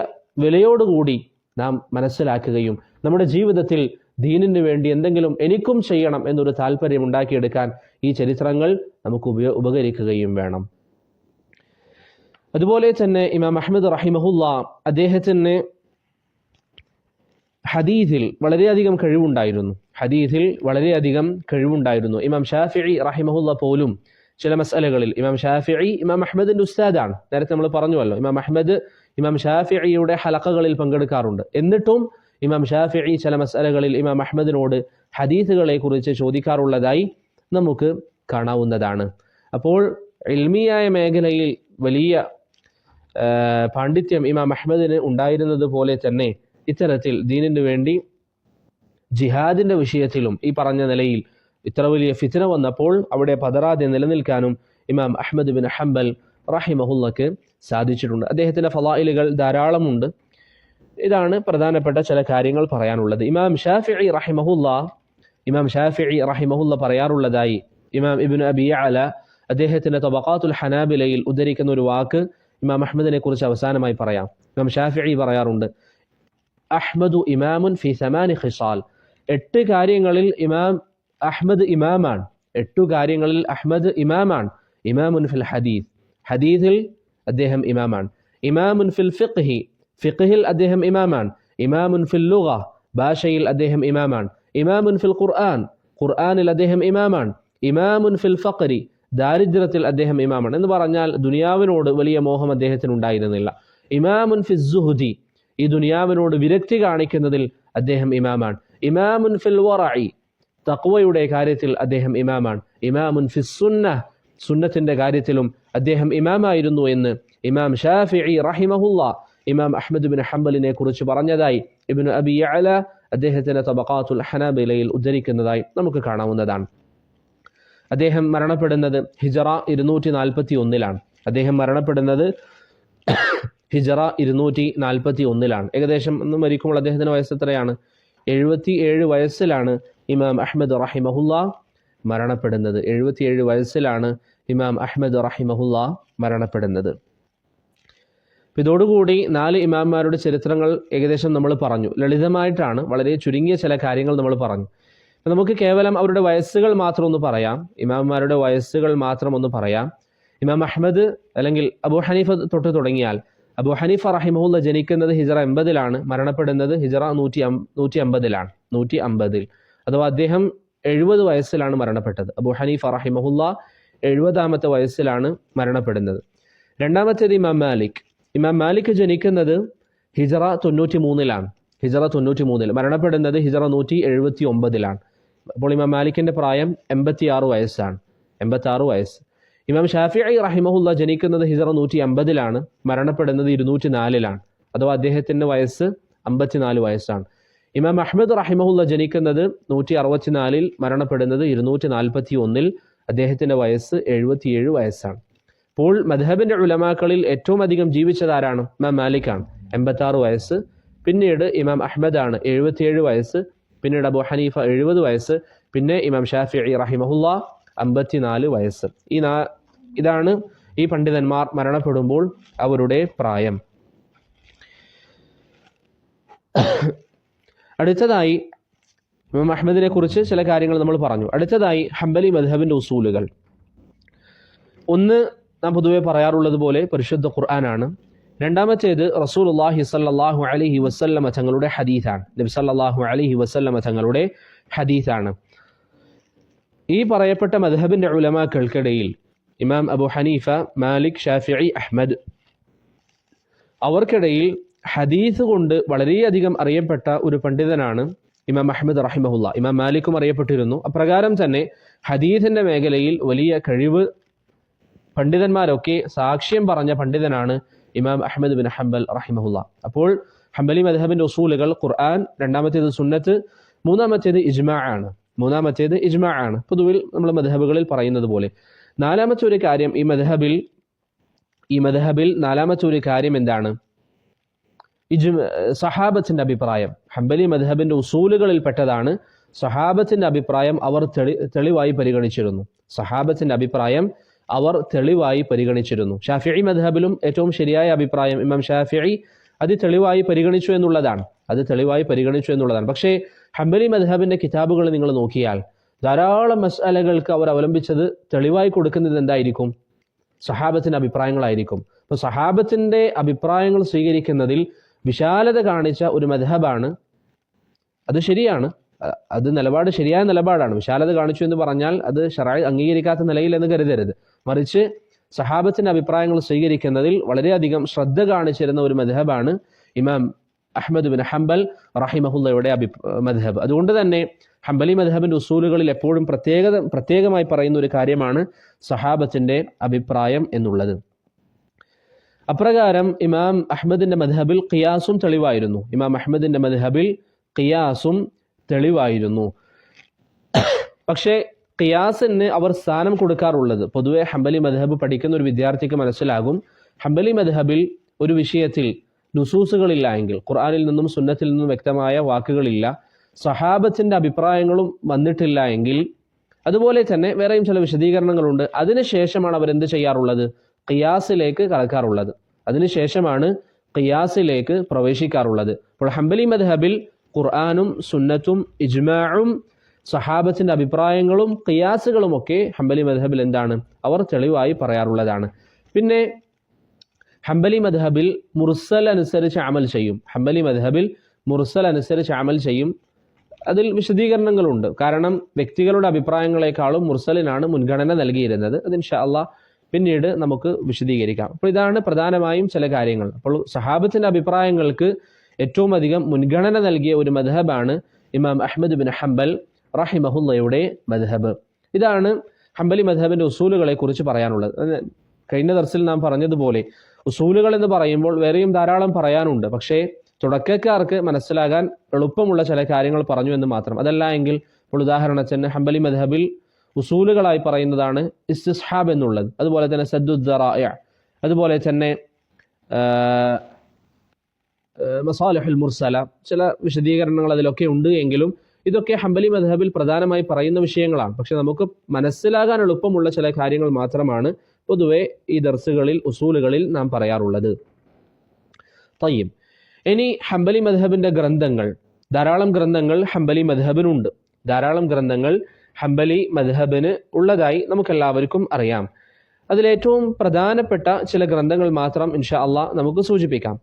വിലയോടുകൂടി നാം മനസ്സിലാക്കുകയും നമ്മുടെ ജീവിതത്തിൽ ദീനിന് വേണ്ടി എന്തെങ്കിലും എനിക്കും ചെയ്യണം എന്നൊരു താല്പര്യം ഉണ്ടാക്കിയെടുക്കാൻ ഈ ചരിത്രങ്ങൾ നമുക്ക് ഉപകരിക്കുകയും വേണം. അതുപോലെ തന്നെ ഇമാം അഹ്മദ് റഹിമഹുല്ല അദ്ദേഹത്തിന് ഹദീസിൽ വളരെയധികം കഴിവുണ്ടായിരുന്നു. ഇമാം ഷാഫിഈ റഹിമഹുല്ല പോലും ചില മസ്അലകളിൽ, ഇമാം ഷാഫിഈ ഇമാം അഹ്മദിന്റെ ഉസ്താദാണ്, നേരത്തെ നമ്മൾ പറഞ്ഞുവല്ലോ. ഇമാം അഹ്മദ് ഇമാം ഷാഫിഈയുടെ ഹലഖകളിൽ പങ്കെടുക്കാറുണ്ട്. എന്നിട്ടും ഇമാം ഷാഫിഈ ചില മസ്അലകളിൽ ഇമാം അഹ്മദിനോട് ഹദീസുകളെ കുറിച്ച് ചോദിക്കാറുള്ളതായി നമുക്ക് കാണാവുന്നതാണ്. അപ്പോൾ ഇൽമിയായ മേഖലയിൽ വലിയ പാണ്ഡിത്യം ഇമാം അഹ്മദിന് ഉണ്ടായിരുന്നത് പോലെ തന്നെ ഇത്തരത്തിൽ ദീനിനു വേണ്ടി ജിഹാദിന്റെ വിഷയത്തിലും ഈ പറഞ്ഞ നിലയിൽ ഇത്ര വലിയ ഫിത്ന വന്നപ്പോൾ അവിടെ പതറാതെ നിലനിൽക്കാനും ഇമാം അഹ്മദ് ബിൻ ഹംബൽ റഹിമഹുല്ലക്ക് സാധിച്ചിട്ടുണ്ട്. അദ്ദേഹത്തിന്റെ ഫളായിലുകൾ ധാരാളമുണ്ട്. ഇതാണ് പ്രധാനപ്പെട്ട ചില കാര്യങ്ങൾ പറയാനുള്ളത്. ഇമാം ഷാഫിഈ റഹിമഹുല്ല പറയാറുള്ളതായി ഇമാം ഇബ്നു അബി യഅല അദ്ദേഹത്തിന്റെ തബഖാത്തുൽ ഹനാബിലയിൽ ഉദ്ധരിക്കുന്ന ഒരു വാക്ക് ഇമാം അഹ്മദിനെ കുറിച്ച് അവസാനമായി പറയാം. ഇമാം ഷാഫിഈ പറയാറുണ്ട്, അഹ്മദു ഇമാമുൻ ഫി 8 ഖിസാൽ. 8 കാര്യങ്ങളിൽ ഇമാം അഹ്മദ് ഇമാമാണ്. 8 കാര്യങ്ങളിൽ അഹ്മദ് ഇമാമാണ്. ഇമാമുൻ ഫിൽ ഹദീസ്, ഹദീസിൽ അദ്ദേഹം ഇമാമാണ്. ഇമാമുൻ ഫിൽ ഫിഖ്ഹിൽ അദ്ദേഹം ഇമാമാണ്. ഇമാമുൻ ഫിൽ ലുഗ, ഭാഷയിൽ അദ്ദേഹം ഇമാമാണ്. ഇമാമുൻ ഫിൽ ഖുർആനിൽ അദ്ദേഹം ഇമാമാണ്. ഇമാമുൻ ഫിൽ ഫഖ്രി, ദാരിദ്ര്യത്തിൽ അദ്ദേഹം ഇമാമാണ്. എന്ന് പറഞ്ഞാൽ ദുനിയാവിനോട് വലിയ മോഹം അദ്ദേഹത്തിന് ഉണ്ടായിരുന്നില്ല. ഇമാമുൻ ഫിൽ സുഹ്ദി, ഈ ദുനിയാവിനോട് വിരക്തി കാണിക്കുന്നതിൽ അദ്ദേഹം ഇമാമാണ്. ഇമാമുൻ ഫിൽ വറഇ, തഖ്വയുടെ കാര്യത്തിൽ അദ്ദേഹം ഇമാമാണ്. ഇമാമുൻ ഫിസ് സുന്നഹ്, സുന്നത്തിന്റെ കാര്യത്തിലും അദ്ദേഹം ഇമാമായിരുന്നു എന്ന് ഇമാം ഷാഫിഈ റഹിമഹുല്ല ഇമാം അഹ്മദ് ബിൻ ഹംബലിനെ കുറിച്ച് പറഞ്ഞതായി ഇബ്നു അബി യഅല അദ്ദേഹത്തിന്റെ തബഖാത്തുൽ ഹനാബിലയിൽ ഉദ്ധരിക്കുന്നതായി നമുക്ക് കാണാവുന്നതാണ്. അദ്ദേഹം മരണപ്പെടുന്നത് ഹിജറ 241-ലാണ്. അദ്ദേഹം മരണപ്പെടുന്നത് ഹിജറ 241-ലാണ്. ഏകദേശം ഒന്ന് മരിക്കുമ്പോൾ അദ്ദേഹത്തിന്റെ വയസ്സ് എത്രയാണ്? 77 വയസ്സിലാണ് ഇമാം അഹ്മദ് റഹിമഹുല്ല മരണപ്പെടുന്നത്. 77 വയസ്സിലാണ് ഇമാം അഹ്മദ് റഹിമഹുല്ല മരണപ്പെടുന്നത്. ഇതോടുകൂടി 4 ഇമാംമാരുടെ ചരിത്രങ്ങൾ ഏകദേശം നമ്മൾ പറഞ്ഞു. ലളിതമായിട്ടാണ്, വളരെ ചുരുങ്ങിയ ചില കാര്യങ്ങൾ നമ്മൾ പറഞ്ഞു. നമുക്ക് കേവലം അവരുടെ വയസ്സുകൾ മാത്രം ഒന്ന് പറയാം. ഇമാംമാരുടെ വയസ്സുകൾ മാത്രം ഒന്ന് പറയാം. ഇമാം അഹ്മദ് അല്ലെങ്കിൽ അബൂ ഹനീഫ തൊട്ട് തുടങ്ങിയാൽ, അബൂ ഹനീഫ റഹിമഹുല്ല ജനിക്കുന്നത് ഹിജറ 80-ലാണ്, മരണപ്പെടുന്നത് ഹിജറ 150-ലാണ്. 150-ൽ അഥവാ അദ്ദേഹം 70 വയസ്സിലാണ് മരണപ്പെട്ടത്. അബൂ ഹനീഫ റഹിമഹുല്ല 70-ാമത്തെ വയസ്സിലാണ് മരണപ്പെടുന്നത്. രണ്ടാമത്തേത് ഇമാം മാലിക്. ഇമാം മാലിക് ജനിക്കുന്നത് ഹിജറ 93-ലാണ്. ഹിജറ 93-ൽ, മരണപ്പെടുന്നത് ഹിജറ 179-ലാണ്. അപ്പോൾ ഇമാം മാലിക്കിന്റെ പ്രായം 86 വയസ്സാണ്. 86 വയസ്സ്. ഇമാം ഷാഫിഈ റഹിമഹുല്ല ജനിക്കുന്നത് ഹിജറ 150-ലാണ്, മരണപ്പെടുന്നത് 204-ലാണ്. അഥവാ അദ്ദേഹത്തിന്റെ വയസ്സ് 54 വയസ്സാണ്. ഇമാം അഹ്മദ് റഹിമഹുല്ല ജനിക്കുന്നത് 164-ൽ, മരണപ്പെടുന്നത് 241-ൽ. അദ്ദേഹത്തിന്റെ വയസ്സ് 77 വയസ്സാണ്. അപ്പോൾ മദ്ഹബിന്റെ ഉലമാക്കളിൽ ഏറ്റവും അധികം ജീവിച്ചതാരാണ്? ഇമാം മാലിക്കാണ്, 86 വയസ്സ്. പിന്നീട് ഇമാം അഹ്മദാണ് 77 വയസ്സ്. പിന്നീട് അബൂ ഹനീഫ 70 വയസ്സ്. പിന്നെ ഇമാം ഷാഫിഈ റഹിമഹുല്ല 54 വയസ്സ്. ഇതാണ് ഈ പണ്ഡിതന്മാർ മരണപ്പെടുമ്പോൾ അവരുടെ പ്രായം. അടുത്തതായി ഇമാം അഹ്മദിനെ കുറിച്ച് ചില കാര്യങ്ങൾ നമ്മൾ പറഞ്ഞു. അടുത്തതായി ഹംബലി മദ്ഹബിന്റെ ഉസൂലുകൾ. ഒന്ന്, നാം പൊതുവെ പറയാറുള്ളത് പോലെ പരിശുദ്ധ ഖുർആനാണ്. രണ്ടാമത്തേത് റസൂലുള്ളാഹി സ്വല്ലല്ലാഹു അലൈഹി വസല്ലമ തങ്ങളുടെ ഹദീസാണ്. നബി സല്ലല്ലാഹു അലൈഹി വസല്ലമ തങ്ങളുടെ ഹദീസാണ്. ഈ പറയപ്പെട്ട മദ്ഹബിന്റെ ഉലമാക്കൾക്കിടയിൽ ഇമാം അബൂ ഹനീഫ, മാലിക്, ഷാഫിഈ, അഹ്മദ്, അവർക്കിടയിൽ ഹദീസ് കൊണ്ട് വളരെയധികം അറിയപ്പെട്ട ഒരു പണ്ഡിതനാണ് ഇമാം അഹ്മദ് റഹിമഹുല്ല. ഇമാം മാലിക്കും അറിയപ്പെട്ടിരുന്നു. അപ്രകാരം തന്നെ ഹദീസിന്റെ മേഖലയിൽ വലിയ കഴിവ് പണ്ഡിതന്മാരൊക്കെ സാക്ഷ്യം പറഞ്ഞ പണ്ഡിതനാണ് ഇമാം അഹ്മദ് ബിൻ ഹംബൽ റഹിമഹുല്ല. അപ്പോൾ ഹംബലി മദ്ഹബിന്റെ ഉസൂലുകൾ ഖുർആൻ, രണ്ടാമത്തേത് സുന്നത്ത്, മൂന്നാമത്തേത് ഇജ്മാ ആണ്. പൊതുവിൽ നമ്മൾ മദ്ഹബുകളിൽ പറയുന്നത് പോലെ. നാലാമത്തെ ഒരു കാര്യം, ഈ മദ്ഹബിൽ നാലാമത്തെ ഒരു കാര്യം എന്താണ്? സഹാബത്തിന്റെ അഭിപ്രായം. ഹംബലി മദ്ഹബിന്റെ ഉസൂലുകളിൽ പെട്ടതാണ് സഹാബത്തിന്റെ അഭിപ്രായം. അവർ തെളിവായി പരിഗണിച്ചിരുന്നു. സഹാബത്തിന്റെ അഭിപ്രായം അവർ തെളിവായി പരിഗണിച്ചിരുന്നു. ഷാഫിഈ മദ്ഹബിലും ഏറ്റവും ശരിയായ അഭിപ്രായം ഇമാം ഷാഫിഈ അത് തെളിവായി പരിഗണിച്ചു എന്നുള്ളതാണ്. പക്ഷേ ഹംബലി മദ്ഹബിന്റെ കിതാബുകൾ നിങ്ങൾ നോക്കിയാൽ ധാരാളം മസ്അലകൾക്ക് അവർ അവലംബിച്ചത് തെളിവായി കൊടുക്കുന്നത് എന്തായിരിക്കും? സഹാബത്തിന്റെ അഭിപ്രായങ്ങളായിരിക്കും. അപ്പോൾ സഹാബത്തിന്റെ അഭിപ്രായങ്ങൾ സ്വീകരിക്കുന്നതിൽ വിശാലത കാണിച്ച ഒരു മദ്ഹബാണ്. അത് ശരിയാണ്, അത് ശരിയായ നിലപാടാണ്. വിശാലത കാണിച്ചു എന്ന് പറഞ്ഞാൽ അത് ശർഈ അംഗീകരിക്കാത്ത നിലയിൽ എന്ന് കരുതരുത്. മറിച്ച് സഹാബത്തിന്റെ അഭിപ്രായങ്ങൾ സ്വീകരിക്കുന്നതിൽ വളരെയധികം ശ്രദ്ധ കാണിച്ചിരുന്ന ഒരു മദ്ഹബാണ് ഇമാം അഹ്മദ് ബിൻ ഹംബൽ റഹിമഹുല്ലയുടെ മദ്ഹബ്. അതുകൊണ്ട് തന്നെ ഹംബലി മദ്ഹബിന്റെ ഉസൂലുകളിൽ എപ്പോഴും പ്രത്യേകമായി പറയുന്ന ഒരു കാര്യമാണ് സഹാബത്തിന്റെ അഭിപ്രായം എന്നുള്ളത്. അപ്രകാരം ഇമാം അഹ്മദിന്റെ മദ്ഹബിൽ ഖിയാസും തെളിവായിരുന്നു. പക്ഷേ ഖിയാസിന് അവർ സ്ഥാനം കൊടുക്കാറുള്ളത്, പൊതുവെ ഹംബലി മദ്ഹബ് പഠിക്കുന്ന ഒരു വിദ്യാർത്ഥിക്ക് മനസ്സിലാകും, ഹംബലി മദ്ഹബിൽ ഒരു വിഷയത്തിൽ നുസൂസുകളില്ല എങ്കിൽ, ഖുർആനിൽ നിന്നും സുന്നത്തിൽ നിന്നും വ്യക്തമായ വാക്കുകളില്ല, സഹാബത്തിന്റെ അഭിപ്രായങ്ങളും വന്നിട്ടില്ല എങ്കിൽ, അതുപോലെ തന്നെ വേറെയും ചില വിശദീകരണങ്ങളുണ്ട്, അതിനുശേഷമാണ് അവരെന്ത് ചെയ്യാറുള്ളത്? ഖിയാസിലേക്ക് കടക്കാറുള്ളത്. അതിനുശേഷമാണ് ഖിയാസിലേക്ക് പ്രവേശിക്കാറുള്ളത്. അപ്പോൾ ഹംബലി മദ്ഹബിൽ ഖുർആനും സുന്നത്തും ഇജ്മാഉം സഹാബത്തിന്റെ അഭിപ്രായങ്ങളും ഖിയാസുകളുമൊക്കെ ഹംബലി മദ്ഹബിൽ എന്താണ്? അവർ തെളിവായി പറയാറുള്ളതാണ്. പിന്നെ ഹംബലി മദ്ഹബിൽ മുർസൽ അനുസരിച്ച് അമൽ ചെയ്യും. അതിൽ വിശദീകരണങ്ങളുണ്ട്. കാരണം വ്യക്തികളുടെ അഭിപ്രായങ്ങളെക്കാളും മുർസലിനാണ് മുൻഗണന നൽകിയിരുന്നത്. അത് ഇൻഷാ അല്ലാഹ് പിന്നീട് നമുക്ക് വിശദീകരിക്കാം. അപ്പോൾ ഇതാണ് പ്രധാനമായും ചില കാര്യങ്ങൾ. അപ്പോൾ സഹാബത്തിന്റെ അഭിപ്രായങ്ങൾക്ക് ഏറ്റവും അധികം മുൻഗണന നൽകിയ ഒരു മദ്ഹബാണ് ഇമാം അഹ്മദ് ബിൻ ഹംബൽ റഹിമഹുല്ലയുടെ മദ്ഹബ്. ഇതാണ് ഹംബലി മദ്ഹബിന്റെ ഉസൂലുകളെ കുറിച്ച് പറയാനുള്ളത്. കഴിഞ്ഞ ദർസിൽ നാം പറഞ്ഞതുപോലെ ഉസൂലുകൾ എന്ന് പറയുമ്പോൾ വേറെയും ധാരാളം പറയാനുണ്ട്. പക്ഷേ തുടക്കക്കാർക്ക് മനസ്സിലാകാൻ എളുപ്പമുള്ള ചില കാര്യങ്ങൾ പറഞ്ഞു എന്ന് മാത്രം. അതല്ല എങ്കിൽ ഇപ്പോൾ ഉദാഹരണത്തിന് ഹംബലി മദ്ഹബിൽ ഉസൂലുകളായി പറയുന്നതാണ് ഇസ്തിസ്ഹാബ് എന്നുള്ളത്, അതുപോലെ തന്നെ സദ്ദുദ് ദറാഇഅ, അതുപോലെ തന്നെ മസാലിഹുൽ മുർസല, ചില വിശദീകരണങ്ങൾ അതിലൊക്കെ ഉണ്ട്. എങ്കിലും ഇതൊക്കെ ഹംബലി മദ്ഹബിൽ പ്രധാനമായി പറയുന്ന വിഷയങ്ങളാണ്. പക്ഷെ നമുക്ക് മനസ്സിലാകാൻ എളുപ്പമുള്ള ചില കാര്യങ്ങൾ മാത്രമാണ് പൊതുവെ ഈ ദർസുകളിൽ ഉസൂലുകളിൽ നാം പറയാറുള്ളത്. തയ്യിബ്, ഇനി ഹംബലി മദ്ഹബിന്റെ ഗ്രന്ഥങ്ങൾ, ധാരാളം ഗ്രന്ഥങ്ങൾ ഹംബലി മദ്ഹബിനുണ്ട്. ഹംബലി മദ്ഹബിന് ഉള്ളതായി നമുക്കെല്ലാവർക്കും അറിയാം. അതിലേറ്റവും പ്രധാനപ്പെട്ട ചില ഗ്രന്ഥങ്ങൾ മാത്രം ഇൻഷാ അള്ളാഹ് നമുക്ക് സൂചിപ്പിക്കാം.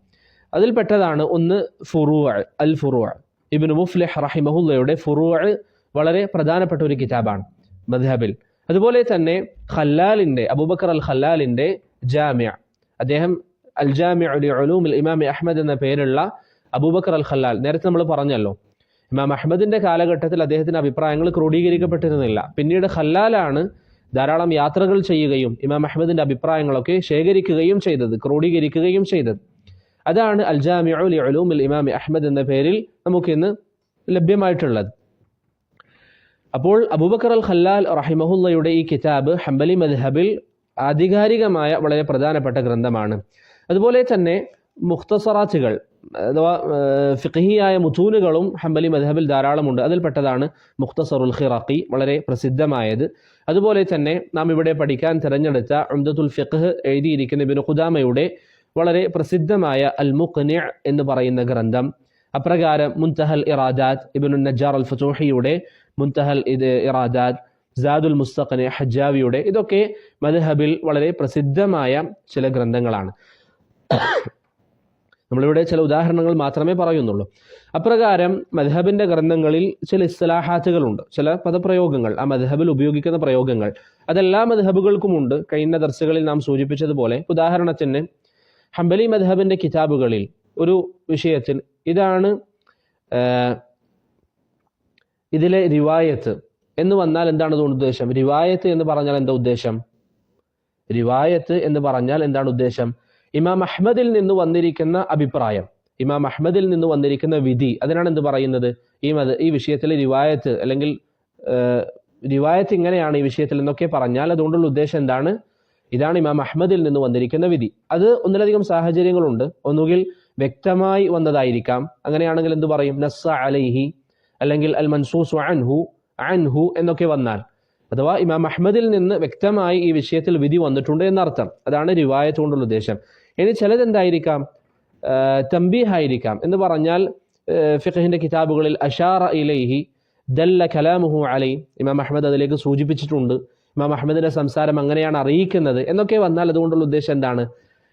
അതിൽപ്പെട്ടതാണ് ഒന്ന് ഫുറൂഅ്. ഇബ്നു മുഫ്ലിഹ് റഹിമഹുല്ലയുടെ ഫുറൂഅ് വളരെ പ്രധാനപ്പെട്ട ഒരു കിതാബാണ് മദ്ഹബിൽ. അതുപോലെ തന്നെ ഖല്ലാലിൻ്റെ, അബൂബക്കർ അൽ ഖല്ലാലിൻ്റെ ജാമിഅ, അദ്ദേഹം അൽ ജാമിഉ ലി ഉലൂമിൽ ഇമാം അഹ്മദ് എന്ന പേരുള്ള അബൂബക്കർ അൽ ഖല്ലാൽ, നേരത്തെ നമ്മൾ പറഞ്ഞല്ലോ ഇമാം അഹ്മദിന്റെ കാലഘട്ടത്തിൽ അദ്ദേഹത്തിന്റെ അഭിപ്രായങ്ങൾ ക്രോഡീകരിക്കപ്പെട്ടിരുന്നില്ല. പിന്നീട് ഖല്ലാലാണ് ധാരാളം യാത്രകൾ ചെയ്യുകയും ഇമാം അഹ്മദിന്റെ അഭിപ്രായങ്ങളൊക്കെ ശേഖരിക്കുകയും ചെയ്തത്, ക്രോഡീകരിക്കുകയും ചെയ്തത്. അതാണ് അൽ ജാമിഉ ലി ഉലൂമിൽ ഇമാം അഹ്മദ് എന്ന പേരിൽ നമുക്കിന്ന് ലഭ്യമായിട്ടുള്ളത്. അപ്പോൾ അബൂബക്കർ അൽ ഖല്ലാൽ റഹിമഹുല്ലയുടെ ഈ കിതാബ് ഹംബലി മദ്ഹബിൽ ആധികാരികമായ വളരെ പ്രധാനപ്പെട്ട ഗ്രന്ഥമാണ്. അതുപോലെ തന്നെ മുഖ്തസറാത്തുകൾ അഥവാ ഫിഖ്ഹിയായ മുതൂനുകളും ഹംബലി മദ്ഹബിൽ ധാരാളമുണ്ട്. അതിൽപ്പെട്ടതാണ് മുഖ്തസറുൽ ഖിറാഖി, വളരെ പ്രസിദ്ധമായത്. അതുപോലെ തന്നെ നാം ഇവിടെ പഠിക്കാൻ തിരഞ്ഞെടുത്ത ഉംദത്തുൽ ഫിഖ്ഹ് എഴുതിയിരിക്കുന്ന ഇബ്നു ഖുദാമയുടെ വളരെ പ്രസിദ്ധമായ അൽ മുഖ്നി എന്ന് പറയുന്ന ഗ്രന്ഥം, അപ്രകാരം മുൻതഹൽ ഇറാദാത്ത് ഇബ്നു നജ്ജാർ അൽ ഫതൂഹിയുടെ മുൻതഹൽ ഇറാദാത്ത്, സാദുൽ മുസ്തഖ്നി ഹജ്ജാവിയുടെ, ഇതൊക്കെ മദ്ഹബിൽ വളരെ പ്രസിദ്ധമായ ചില ഗ്രന്ഥങ്ങളാണ്. നമ്മളിവിടെ ചില ഉദാഹരണങ്ങൾ മാത്രമേ പറയുന്നുള്ളൂ. അപ്രകാരം മദ്ഹബിന്റെ ഗ്രന്ഥങ്ങളിൽ ചില ഇസ്ലാഹാത്തുകളുണ്ട്, ചില പദപ്രയോഗങ്ങൾ, ആ മദ്ഹബിൽ ഉപയോഗിക്കുന്ന പ്രയോഗങ്ങൾ, അതെല്ലാ മദ്ഹബുകൾക്കുമുണ്ട്. കഴിഞ്ഞ ദർസുകളിൽ നാം സൂചിപ്പിച്ചതുപോലെ ഉദാഹരണത്തിന് ഹംബലി മദ്ഹബിന്റെ കിതാബുകളിൽ ഒരു വിഷയത്തിൽ ഇതാണ് ഇതിലെ റിവായത്ത് എന്ന് വന്നാൽ എന്താണ് അതുകൊണ്ട് ഉദ്ദേശം? റിവായത്ത് എന്ന് പറഞ്ഞാൽ എന്താ ഉദ്ദേശം? റിവായത്ത് എന്ന് പറഞ്ഞാൽ എന്താണ് ഉദ്ദേശം? ഇമാം അഹ്മദിൽ നിന്ന് വന്നിരിക്കുന്ന അഭിപ്രായം, ഇമാം അഹ്മദിൽ നിന്ന് വന്നിരിക്കുന്ന വിധി, അതിനാണ് എന്ത് പറയുന്നത്? ഈ വിഷയത്തിലെ റിവായത്ത്, അല്ലെങ്കിൽ റിവായത്ത് ഇങ്ങനെയാണ് ഈ വിഷയത്തിൽ എന്നൊക്കെ പറഞ്ഞാൽ അതുകൊണ്ടുള്ള ഉദ്ദേശം എന്താണ്? ഇതാണ് ഇമാം അഹ്മദിൽ നിന്ന് വന്നിരിക്കുന്ന വിധി. അത് ഒന്നിലധികം സാഹചര്യങ്ങളുണ്ട്. ഒന്നുകിൽ വ്യക്തമായി വന്നതായിരിക്കാം, അങ്ങനെയാണെങ്കിൽ എന്ത് പറയും? നസ്സ അലൈഹി, അല്ലെങ്കിൽ അൽ മൻസൂസ് അൻഹു എന്നൊക്കെ വന്നാൽ, അഥവാ ഇമാം അഹ്മദിൽ നിന്ന് വ്യക്തമായി ഈ വിഷയത്തിൽ വിധി വന്നിട്ടുണ്ട് എന്നർത്ഥം. അതാണ് റിവായത്ത് കൊണ്ടുള്ള ഉദ്ദേശം. ഇനി ചിലത് എന്തായിരിക്കാം? തംബീഹ് ആയിരിക്കാം. എന്ന് പറഞ്ഞാൽ ഫിഖ്ഹിന്റെ കിതാബുകളിൽ അഷാറ ഇലൈഹി ദല്ല കലാമുഹു അലൈഹി, ഇമാം അഹ്മദ് അതിലേക്ക് സൂചിപ്പിച്ചിട്ടുണ്ട്, ഇമാം അഹ്മദിന്റെ സംസാരം അങ്ങനെയാണ് അറിയിക്കുന്നത് എന്നൊക്കെ വന്നാൽ അതുകൊണ്ടുള്ള ഉദ്ദേശം എന്താണ്?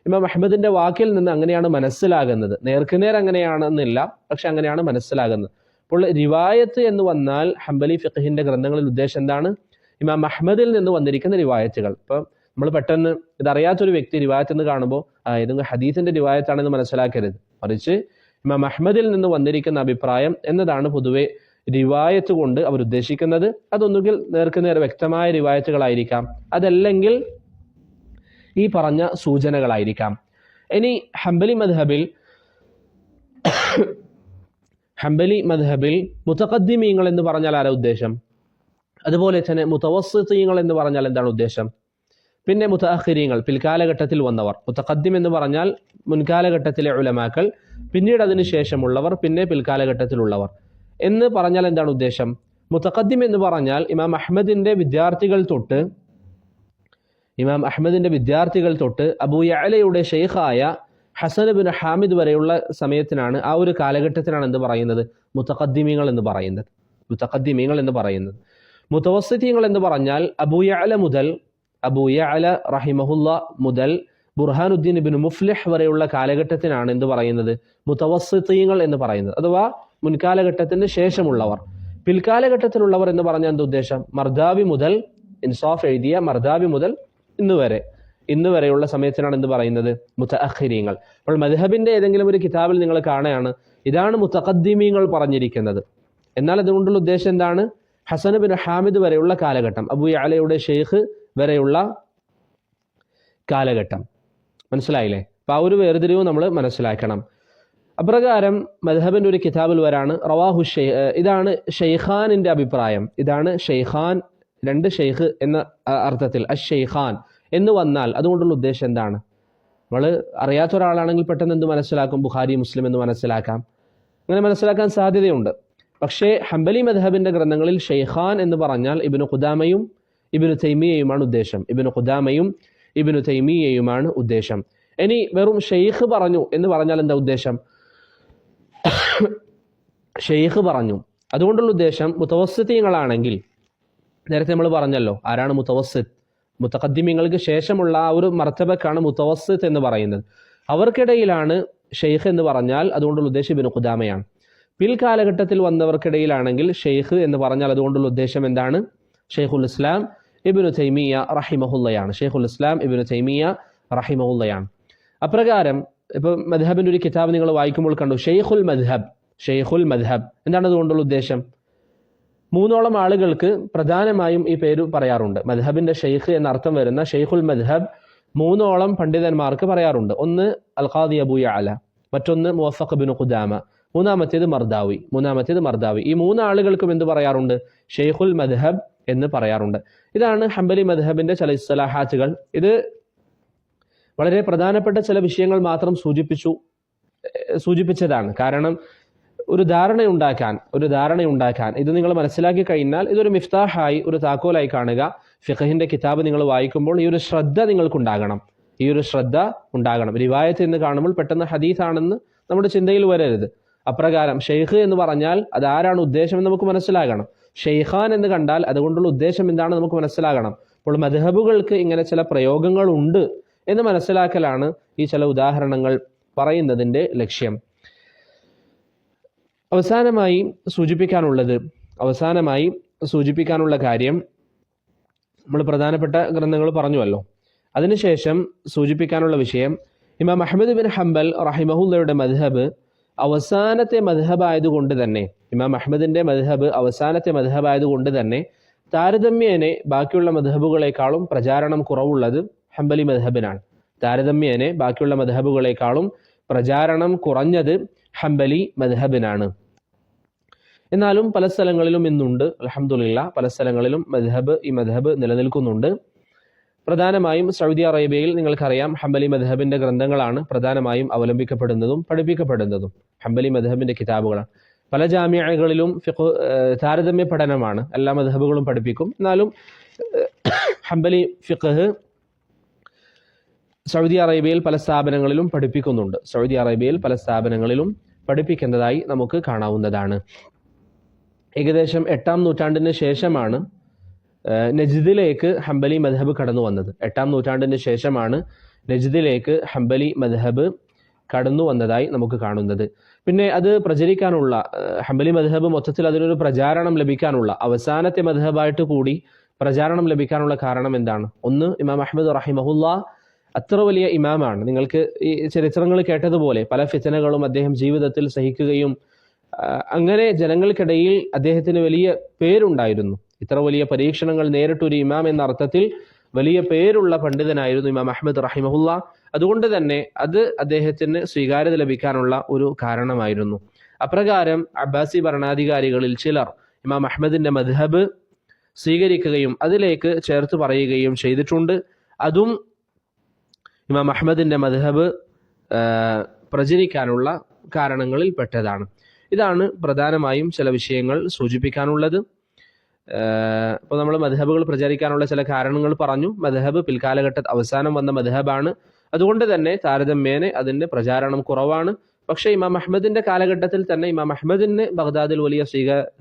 ഇമാം അഹ്മദിന്റെ വാക്കിൽ നിന്ന് അങ്ങനെയാണ് മനസ്സിലാകുന്നത്. നേർക്കുനേർ അങ്ങനെയാണെന്നില്ല, പക്ഷെ അങ്ങനെയാണ് മനസ്സിലാകുന്നത്. അപ്പോൾ റിവായത്ത് എന്ന് വന്നാൽ ഹംബലി ഫിഖ്ഹിന്റെ ഗ്രന്ഥങ്ങളിൽ ഉദ്ദേശം എന്താണ്? ഇമാം അഹ്മദിൽ നിന്ന് വന്നിരിക്കുന്ന റിവായത്തുകൾ. ഇപ്പം നമ്മൾ പെട്ടെന്ന് ഇതറിയാത്തൊരു വ്യക്തി റിവായത്ത് എന്ന് കാണുമ്പോൾ ഏതെങ്കിലും ഹദീസിന്റെ റിവായത്താണെന്ന് മനസ്സിലാക്കരുത്. മറിച്ച് ഇമാം അഹ്മദിൽ നിന്ന് വന്നിരിക്കുന്ന അഭിപ്രായം എന്നതാണ് പൊതുവെ റിവായത്ത് കൊണ്ട് അവർ ഉദ്ദേശിക്കുന്നത്. അതൊന്നുകിൽ നേർക്കുനേർ വ്യക്തമായ റിവായത്തുകളായിരിക്കാം, അതല്ലെങ്കിൽ ഈ പറഞ്ഞ സൂചനകളായിരിക്കാം. ഇനി ഹംബലി മദ്ഹബിൽ മുതഖദ്ദിമീങ്ങൾ എന്ന് പറഞ്ഞാൽ ആരാ ഉദ്ദേശം? അതുപോലെ തന്നെ മുതവസ്സിത്തീങ്ങൾ എന്ന് പറഞ്ഞാൽ എന്താണ് ഉദ്ദേശം? പിന്നെ മുതഅഖിരീങ്ങൾ, പിൽക്കാലഘട്ടത്തിൽ വന്നവർ. മുതഖദ്ദിം എന്ന് പറഞ്ഞാൽ മുൻകാലഘട്ടത്തിലെ ഉലമാക്കൾ, പിന്നീട് അതിന് ശേഷമുള്ളവർ, പിന്നെ പിൽക്കാലഘട്ടത്തിലുള്ളവർ എന്ന് പറഞ്ഞാൽ എന്താണ് ഉദ്ദേശം? മുതഖദ്ദിം എന്ന് പറഞ്ഞാൽ ഇമാം അഹ്മദിന്റെ വിദ്യാർത്ഥികൾ തൊട്ട് അബൂ യഅലയുടെ ഷെയ്ഖായ ഹസൻ ഇബ്നു ഹാമിദ് വരെയുള്ള സമയത്തിനാണ്, ആ ഒരു കാലഘട്ടത്തിനാണ് എന്ത് പറയുന്നത്? മുതഖദ്ദിമീങ്ങൾ എന്ന് പറയുന്നത്. മുതവസ്സിത്തീങ്ങൾ എന്ന് പറഞ്ഞാൽ അബൂ യഅല റഹിമഹുല്ല മുതൽ ബുർഹാനുദ്ദീൻ ഇബ്നു മുഫ്ലിഹ് വരെയുള്ള കാലഘട്ടത്തിനാണ് എന്ത് പറയുന്നത്? മുതവസ്സിത്തീങ്ങൾ എന്ന് പറയുന്നത്, അഥവാ മുൻകാലഘട്ടത്തിന് ശേഷമുള്ളവർ. പിൽക്കാലഘട്ടത്തിലുള്ളവർ എന്ന് പറഞ്ഞാൽ എന്ത് ഉദ്ദേശം? മർദാവി മുതൽ, ഇൻസാഫ് എഴുതിയ മർദാവി മുതൽ ഇന്ന് വരെയുള്ള സമയത്തിനാണ് എന്ത് പറയുന്നത്? മുതഅഖിരീങ്ങൾ. അപ്പോൾ മദ്ഹബിന്റെ ഏതെങ്കിലും ഒരു കിതാബിൽ നിങ്ങൾ കാണുകയാണ് ഇതാണ് മുതഖദ്ദിമീങ്ങൾ പറഞ്ഞിരിക്കുന്നത്, എന്നാൽ അതുകൊണ്ടുള്ള ഉദ്ദേശം എന്താണ്? ഹസൻ ഇബ്നു ഹാമിദ് വരെയുള്ള കാലഘട്ടം, അബൂ യഅലയുടെ ഷെയ്ഖ് വരെയുള്ള കാലഘട്ടം. മനസ്സിലായില്ലേ? അപ്പൊ ആ ഒരു വേർതിരിവ് നമ്മൾ മനസ്സിലാക്കണം. അപ്രകാരം മദ്ഹബിന്റെ ഒരു കിതാബിൽ വരാണ് റവാഹു ഇതാണ് ഷെയ്ഖാനിന്റെ അഭിപ്രായം. ഇതാണ് ഷെയ്ഖാൻ, രണ്ട് ഷെയ്ഖ് എന്ന അർത്ഥത്തിൽ അഷെയ്ഖാൻ എന്ന് വന്നാൽ അതുകൊണ്ടുള്ള ഉദ്ദേശം എന്താണ്? നമ്മൾ അറിയാത്ത ഒരാളാണെങ്കിൽ പെട്ടെന്ന് എന്ത് മനസ്സിലാക്കും? ബുഖാരി, മുസ്ലിം എന്ന് മനസ്സിലാക്കാം, അങ്ങനെ മനസ്സിലാക്കാൻ സാധ്യതയുണ്ട്. പക്ഷേ ഹംബലി മദ്ഹബിന്റെ ഗ്രന്ഥങ്ങളിൽ ഷെയ്ഖാൻ എന്ന് പറഞ്ഞാൽ ഇബ്നു ഖുദാമയും ഇബ്നു തൈമിയയുമാണ് ഉദ്ദേശം. ഇനി വെറും ഷെയ്ഖ് പറഞ്ഞു എന്ന് പറഞ്ഞാൽ എന്താ ഉദ്ദേശം? ഷെയ്ഖ് പറഞ്ഞു, അതുകൊണ്ടുള്ള ഉദ്ദേശം മുതവസ്സിത്തീങ്ങളാണെങ്കിൽ, നേരത്തെ നമ്മൾ പറഞ്ഞല്ലോ ആരാണ് മുതവസ്സിത്ത്? മുതഖദ്ദിമീങ്ങൾക്ക് ശേഷമുള്ള ആ ഒരു മർത്തബക്കാണ് മുതവസ്സിത്ത് എന്ന് പറയുന്നത്. അവർക്കിടയിലാണ് ഷെയ്ഖ് എന്ന് പറഞ്ഞാൽ അതുകൊണ്ടുള്ള ഉദ്ദേശം ഇബ്നു ഖുദാമയാണ്. പിൽക്കാലഘട്ടത്തിൽ വന്നവർക്കിടയിലാണെങ്കിൽ ഷെയ്ഖ് എന്ന് പറഞ്ഞാൽ അതുകൊണ്ടുള്ള ഉദ്ദേശം എന്താണ്? ഷെയ്ഖുൽ ഇസ്ലാം ഇബ്നു തൈമിയ റഹിമഹുല്ലയാണ്. ഷെയ്ഖുൽ ഇസ്ലാം ഇബ്നു തൈമിയ റഹിമഹുല്ലയാണ്. അപ്രകാരം ഇപ്പോൾ മദ്ഹബിൻ്റെ ഒരു കിതാബ് നിങ്ങൾ വായിക്കുമ്പോൾ കണ്ടു ഷെയ്ഖുൽ മദ്ഹബ്. ഷെയ്ഖുൽ മദ്ഹബ് എന്താണ് അതുകൊണ്ടുള്ള ഉദ്ദേശം? 3ഓളം ആളുകൾക്ക് പ്രധാനമായും ഈ പേര് പറയാറുണ്ട്. മദ്ഹബിന്റെ ഷെയ്ഖ് എന്ന അർത്ഥം വരുന്ന ഷെയ്ഖുൽ മദ്ഹബ് 3ഓളം പണ്ഡിതന്മാർക്ക് പറയാറുണ്ട്. ഒന്ന് അൽ ഖാദി അബൂ യഅല, മറ്റൊന്ന് മുവഫഖ് ഇബ്നു ഖുദാമ, മൂന്നാമത്തേത് മർദാവി. ഈ 3 ആളുകൾക്കും എന്ത് പറയാറുണ്ട്? ഷെയ്ഖുൽ മദ്ഹബ് എന്ന് പറയാറുണ്ട്. ഇതാണ് ഹംബലി മദ്ഹബിന്റെ ചില ഇസ്തിലാഹാത്തുകൾ. ഇത് വളരെ പ്രധാനപ്പെട്ട ചില വിഷയങ്ങൾ മാത്രം സൂചിപ്പിച്ചതാണ്. കാരണം ഒരു ധാരണയുണ്ടാക്കാൻ ഇത് നിങ്ങൾ മനസ്സിലാക്കി കഴിഞ്ഞാൽ ഇതൊരു മിഫ്താഹായി, ഒരു താക്കോലായി കാണുക. ഫിഖഹിന്റെ കിതാബ് നിങ്ങൾ വായിക്കുമ്പോൾ ഈ ഒരു ശ്രദ്ധ നിങ്ങൾക്കുണ്ടാകണം. റിവായത്ത് എന്ന് കാണുമ്പോൾ പെട്ടെന്ന് ഹദീസാണെന്ന് നമ്മുടെ ചിന്തയിൽ വരരുത്. അപ്രകാരം ഷെയ്ഖ് എന്ന് പറഞ്ഞാൽ അതാരാണ് ഉദ്ദേശം എന്ന് നമുക്ക് മനസ്സിലാകണം. ഷെയ്ഖാൻ എന്ന് കണ്ടാൽ അതുകൊണ്ടുള്ള ഉദ്ദേശം എന്താണ് നമുക്ക് മനസ്സിലാകണം. അപ്പോൾ മദ്ഹബുകൾക്ക് ഇങ്ങനെ ചില പ്രയോഗങ്ങൾ ഉണ്ട് എന്ന് മനസ്സിലാക്കലാണ് ഈ ചില ഉദാഹരണങ്ങൾ പറയുന്നതിൻ്റെ ലക്ഷ്യം. അവസാനമായി സൂചിപ്പിക്കാനുള്ള കാര്യം, നമ്മൾ പ്രധാനപ്പെട്ട ഗ്രന്ഥങ്ങൾ പറഞ്ഞുവല്ലോ. അതിനുശേഷം സൂചിപ്പിക്കാനുള്ള വിഷയം, ഇമാം അഹ്മദ് ബിൻ ഹംബൽ റഹിമഹുല്ലയുടെ മദ്ഹബ് അവസാനത്തെ മദ്ഹബായതുകൊണ്ട് തന്നെ താരതമ്യേനെ ബാക്കിയുള്ള മദ്ഹബുകളെക്കാളും പ്രചാരണം കുറവുള്ളത് ഹംബലി മദ്ഹബിനാണ്. പ്രചാരണം കുറഞ്ഞത് ഹംബലി മദ്ഹബിനാണ്. എന്നാലും പല സ്ഥലങ്ങളിലും ഇന്നുണ്ട്, അൽഹംദുലില്ലാ, പല സ്ഥലങ്ങളിലും ഈ മദ്ഹബ് നിലനിൽക്കുന്നുണ്ട്. പ്രധാനമായും സൗദി അറേബ്യയിൽ നിങ്ങൾക്കറിയാം ഹംബലി മദ്ഹബിന്റെ ഗ്രന്ഥങ്ങളാണ് പ്രധാനമായും അവലംബിക്കപ്പെടുന്നതും പഠിപ്പിക്കപ്പെടുന്നതും. ഹംബലി മദ്ഹബിന്റെ കിതാബുകളാണ്. പല ജാമിഅകളിലും താരതമ്യ പഠനമാണ്, എല്ലാ മദ്ഹബുകളും പഠിപ്പിക്കും. എന്നാലും ഹംബലി ഫിഖ് സൗദി അറേബ്യയിൽ പല സ്ഥാപനങ്ങളിലും പഠിപ്പിക്കുന്നതായി നമുക്ക് കാണാവുന്നതാണ്. ഏകദേശം 8ാം നൂറ്റാണ്ടിന് ശേഷമാണ് നജ്ദിലേക്ക് ഹംബലി മദ്ഹബ് കടന്നു വന്നത്. 8ാം നൂറ്റാണ്ടിന് ശേഷമാണ് നജ്ദിലേക്ക് ഹംബലി മദ്ഹബ് കടന്നു വന്നതായി നമുക്ക് കാണുന്നത്. പിന്നെ അത് പ്രചരിക്കാനുള്ള, ഹംബലി മദ്ഹബ് മൊത്തത്തിൽ അതിനൊരു പ്രചാരണം ലഭിക്കാനുള്ള, അവസാനത്തെ മദ്ഹബായിട്ട് കൂടി പ്രചാരണം ലഭിക്കാനുള്ള കാരണം എന്താണ്? ഒന്ന്, ഇമാം അഹ്മദ് റഹിമഹുല്ലാ അത്ര വലിയ ഇമാമാണ്. നിങ്ങൾക്ക് ഈ ചരിത്രങ്ങൾ കേട്ടതുപോലെ പല ഫിത്നകളും അദ്ദേഹം ജീവിതത്തിൽ സഹിക്കുകയും അങ്ങനെ ജനങ്ങൾക്കിടയിൽ അദ്ദേഹത്തിന് വലിയ പേരുണ്ടായിരുന്നു. ഇത്ര വലിയ പരീക്ഷണങ്ങൾ നേരിട്ടൊരു ഇമാം എന്ന അർത്ഥത്തിൽ വലിയ പേരുള്ള പണ്ഡിതനായിരുന്നു ഇമാം അഹ്മദ് റഹിമഹുല്ലാ. അതുകൊണ്ട് തന്നെ അത് അദ്ദേഹത്തിന് സ്വീകാര്യത ലഭിക്കാനുള്ള ഒരു കാരണമായിരുന്നു. അപ്രകാരം അബ്ബാസി ഭരണാധികാരികളിൽ ചിലർ ഇമാം അഹ്മദിന്റെ മദ്ഹബ് സ്വീകരിക്കുകയും അതിലേക്ക് ചേർത്ത് പറയുകയും ചെയ്തിട്ടുണ്ട്. അതും ഇമാം അഹ്മദിന്റെ മദ്ഹബ് പ്രചരിക്കാനുള്ള കാരണങ്ങളിൽ പെട്ടതാണ്. ഇതാണ് പ്രധാനമായും ചില വിഷയങ്ങൾ സൂചിപ്പിക്കാനുള്ളത്. ഇപ്പോൾ നമ്മൾ മദ്ഹബുകൾ പ്രചരിക്കാനുള്ള ചില കാരണങ്ങൾ പറഞ്ഞു. മദ്ഹബ് പിൽക്കാലഘട്ടത്തിൽ അവസാനം വന്ന മദ്ഹബാണ്. അതുകൊണ്ട് തന്നെ താരതമ്യേന അതിൻ്റെ പ്രചാരണം കുറവാണ്. പക്ഷേ ഇമാം അഹ്മദിന്റെ കാലഘട്ടത്തിൽ തന്നെ ഇമാം അഹ്മദിന് ബഗ്ദാദിൽ വലിയ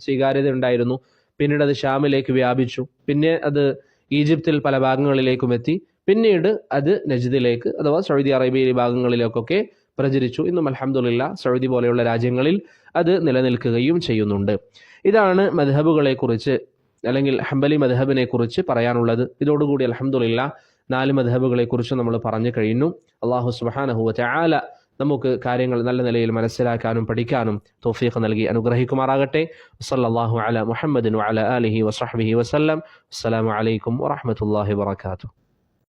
സ്വീകാര്യത ഉണ്ടായിരുന്നു. പിന്നീട് അത് ഷാമിലേക്ക് വ്യാപിച്ചു. പിന്നെ അത് ഈജിപ്തിൽ പല ഭാഗങ്ങളിലേക്കും എത്തി. പിന്നീട് അത് നജ്ദിലേക്ക് അഥവാ സൗദി അറേബ്യയിലെ ഭാഗങ്ങളിലേക്കൊക്കെ പ്രചരിച്ചു. ഇന്നും അൽഹംദുലില്ലാ സൗദി പോലെയുള്ള രാജ്യങ്ങളിൽ അത് നിലനിൽക്കുകയും ചെയ്യുന്നുണ്ട്. ഇതാണ് മദ്ഹബുകളെ കുറിച്ച് അല്ലെങ്കിൽ ഹംബലി മദ്ഹബിനെ കുറിച്ച് പറയാനുള്ളത്. ഇതോടുകൂടി അൽഹംദുലില്ലാ 4 മദ്ഹബുകളെ കുറിച്ച് നമ്മൾ പറഞ്ഞു കഴിഞ്ഞു. അല്ലാഹു സുബ്ഹാനഹു വ തആല നമുക്ക് കാര്യങ്ങൾ നല്ല നിലയിൽ മനസ്സിലാക്കാനും പഠിക്കാനും തൗഫീഖ് നൽകി അനുഗ്രഹിക്കുമാറാകട്ടെ. സല്ലല്ലാഹു അലാ മുഹമ്മദിൻ വഅലാ ആലിഹി വസഹ്ബിഹി വസല്ലം. അസ്സലാമു അലൈക്കും വറഹ്മത്തുള്ളാഹി വബറകാതുഹു.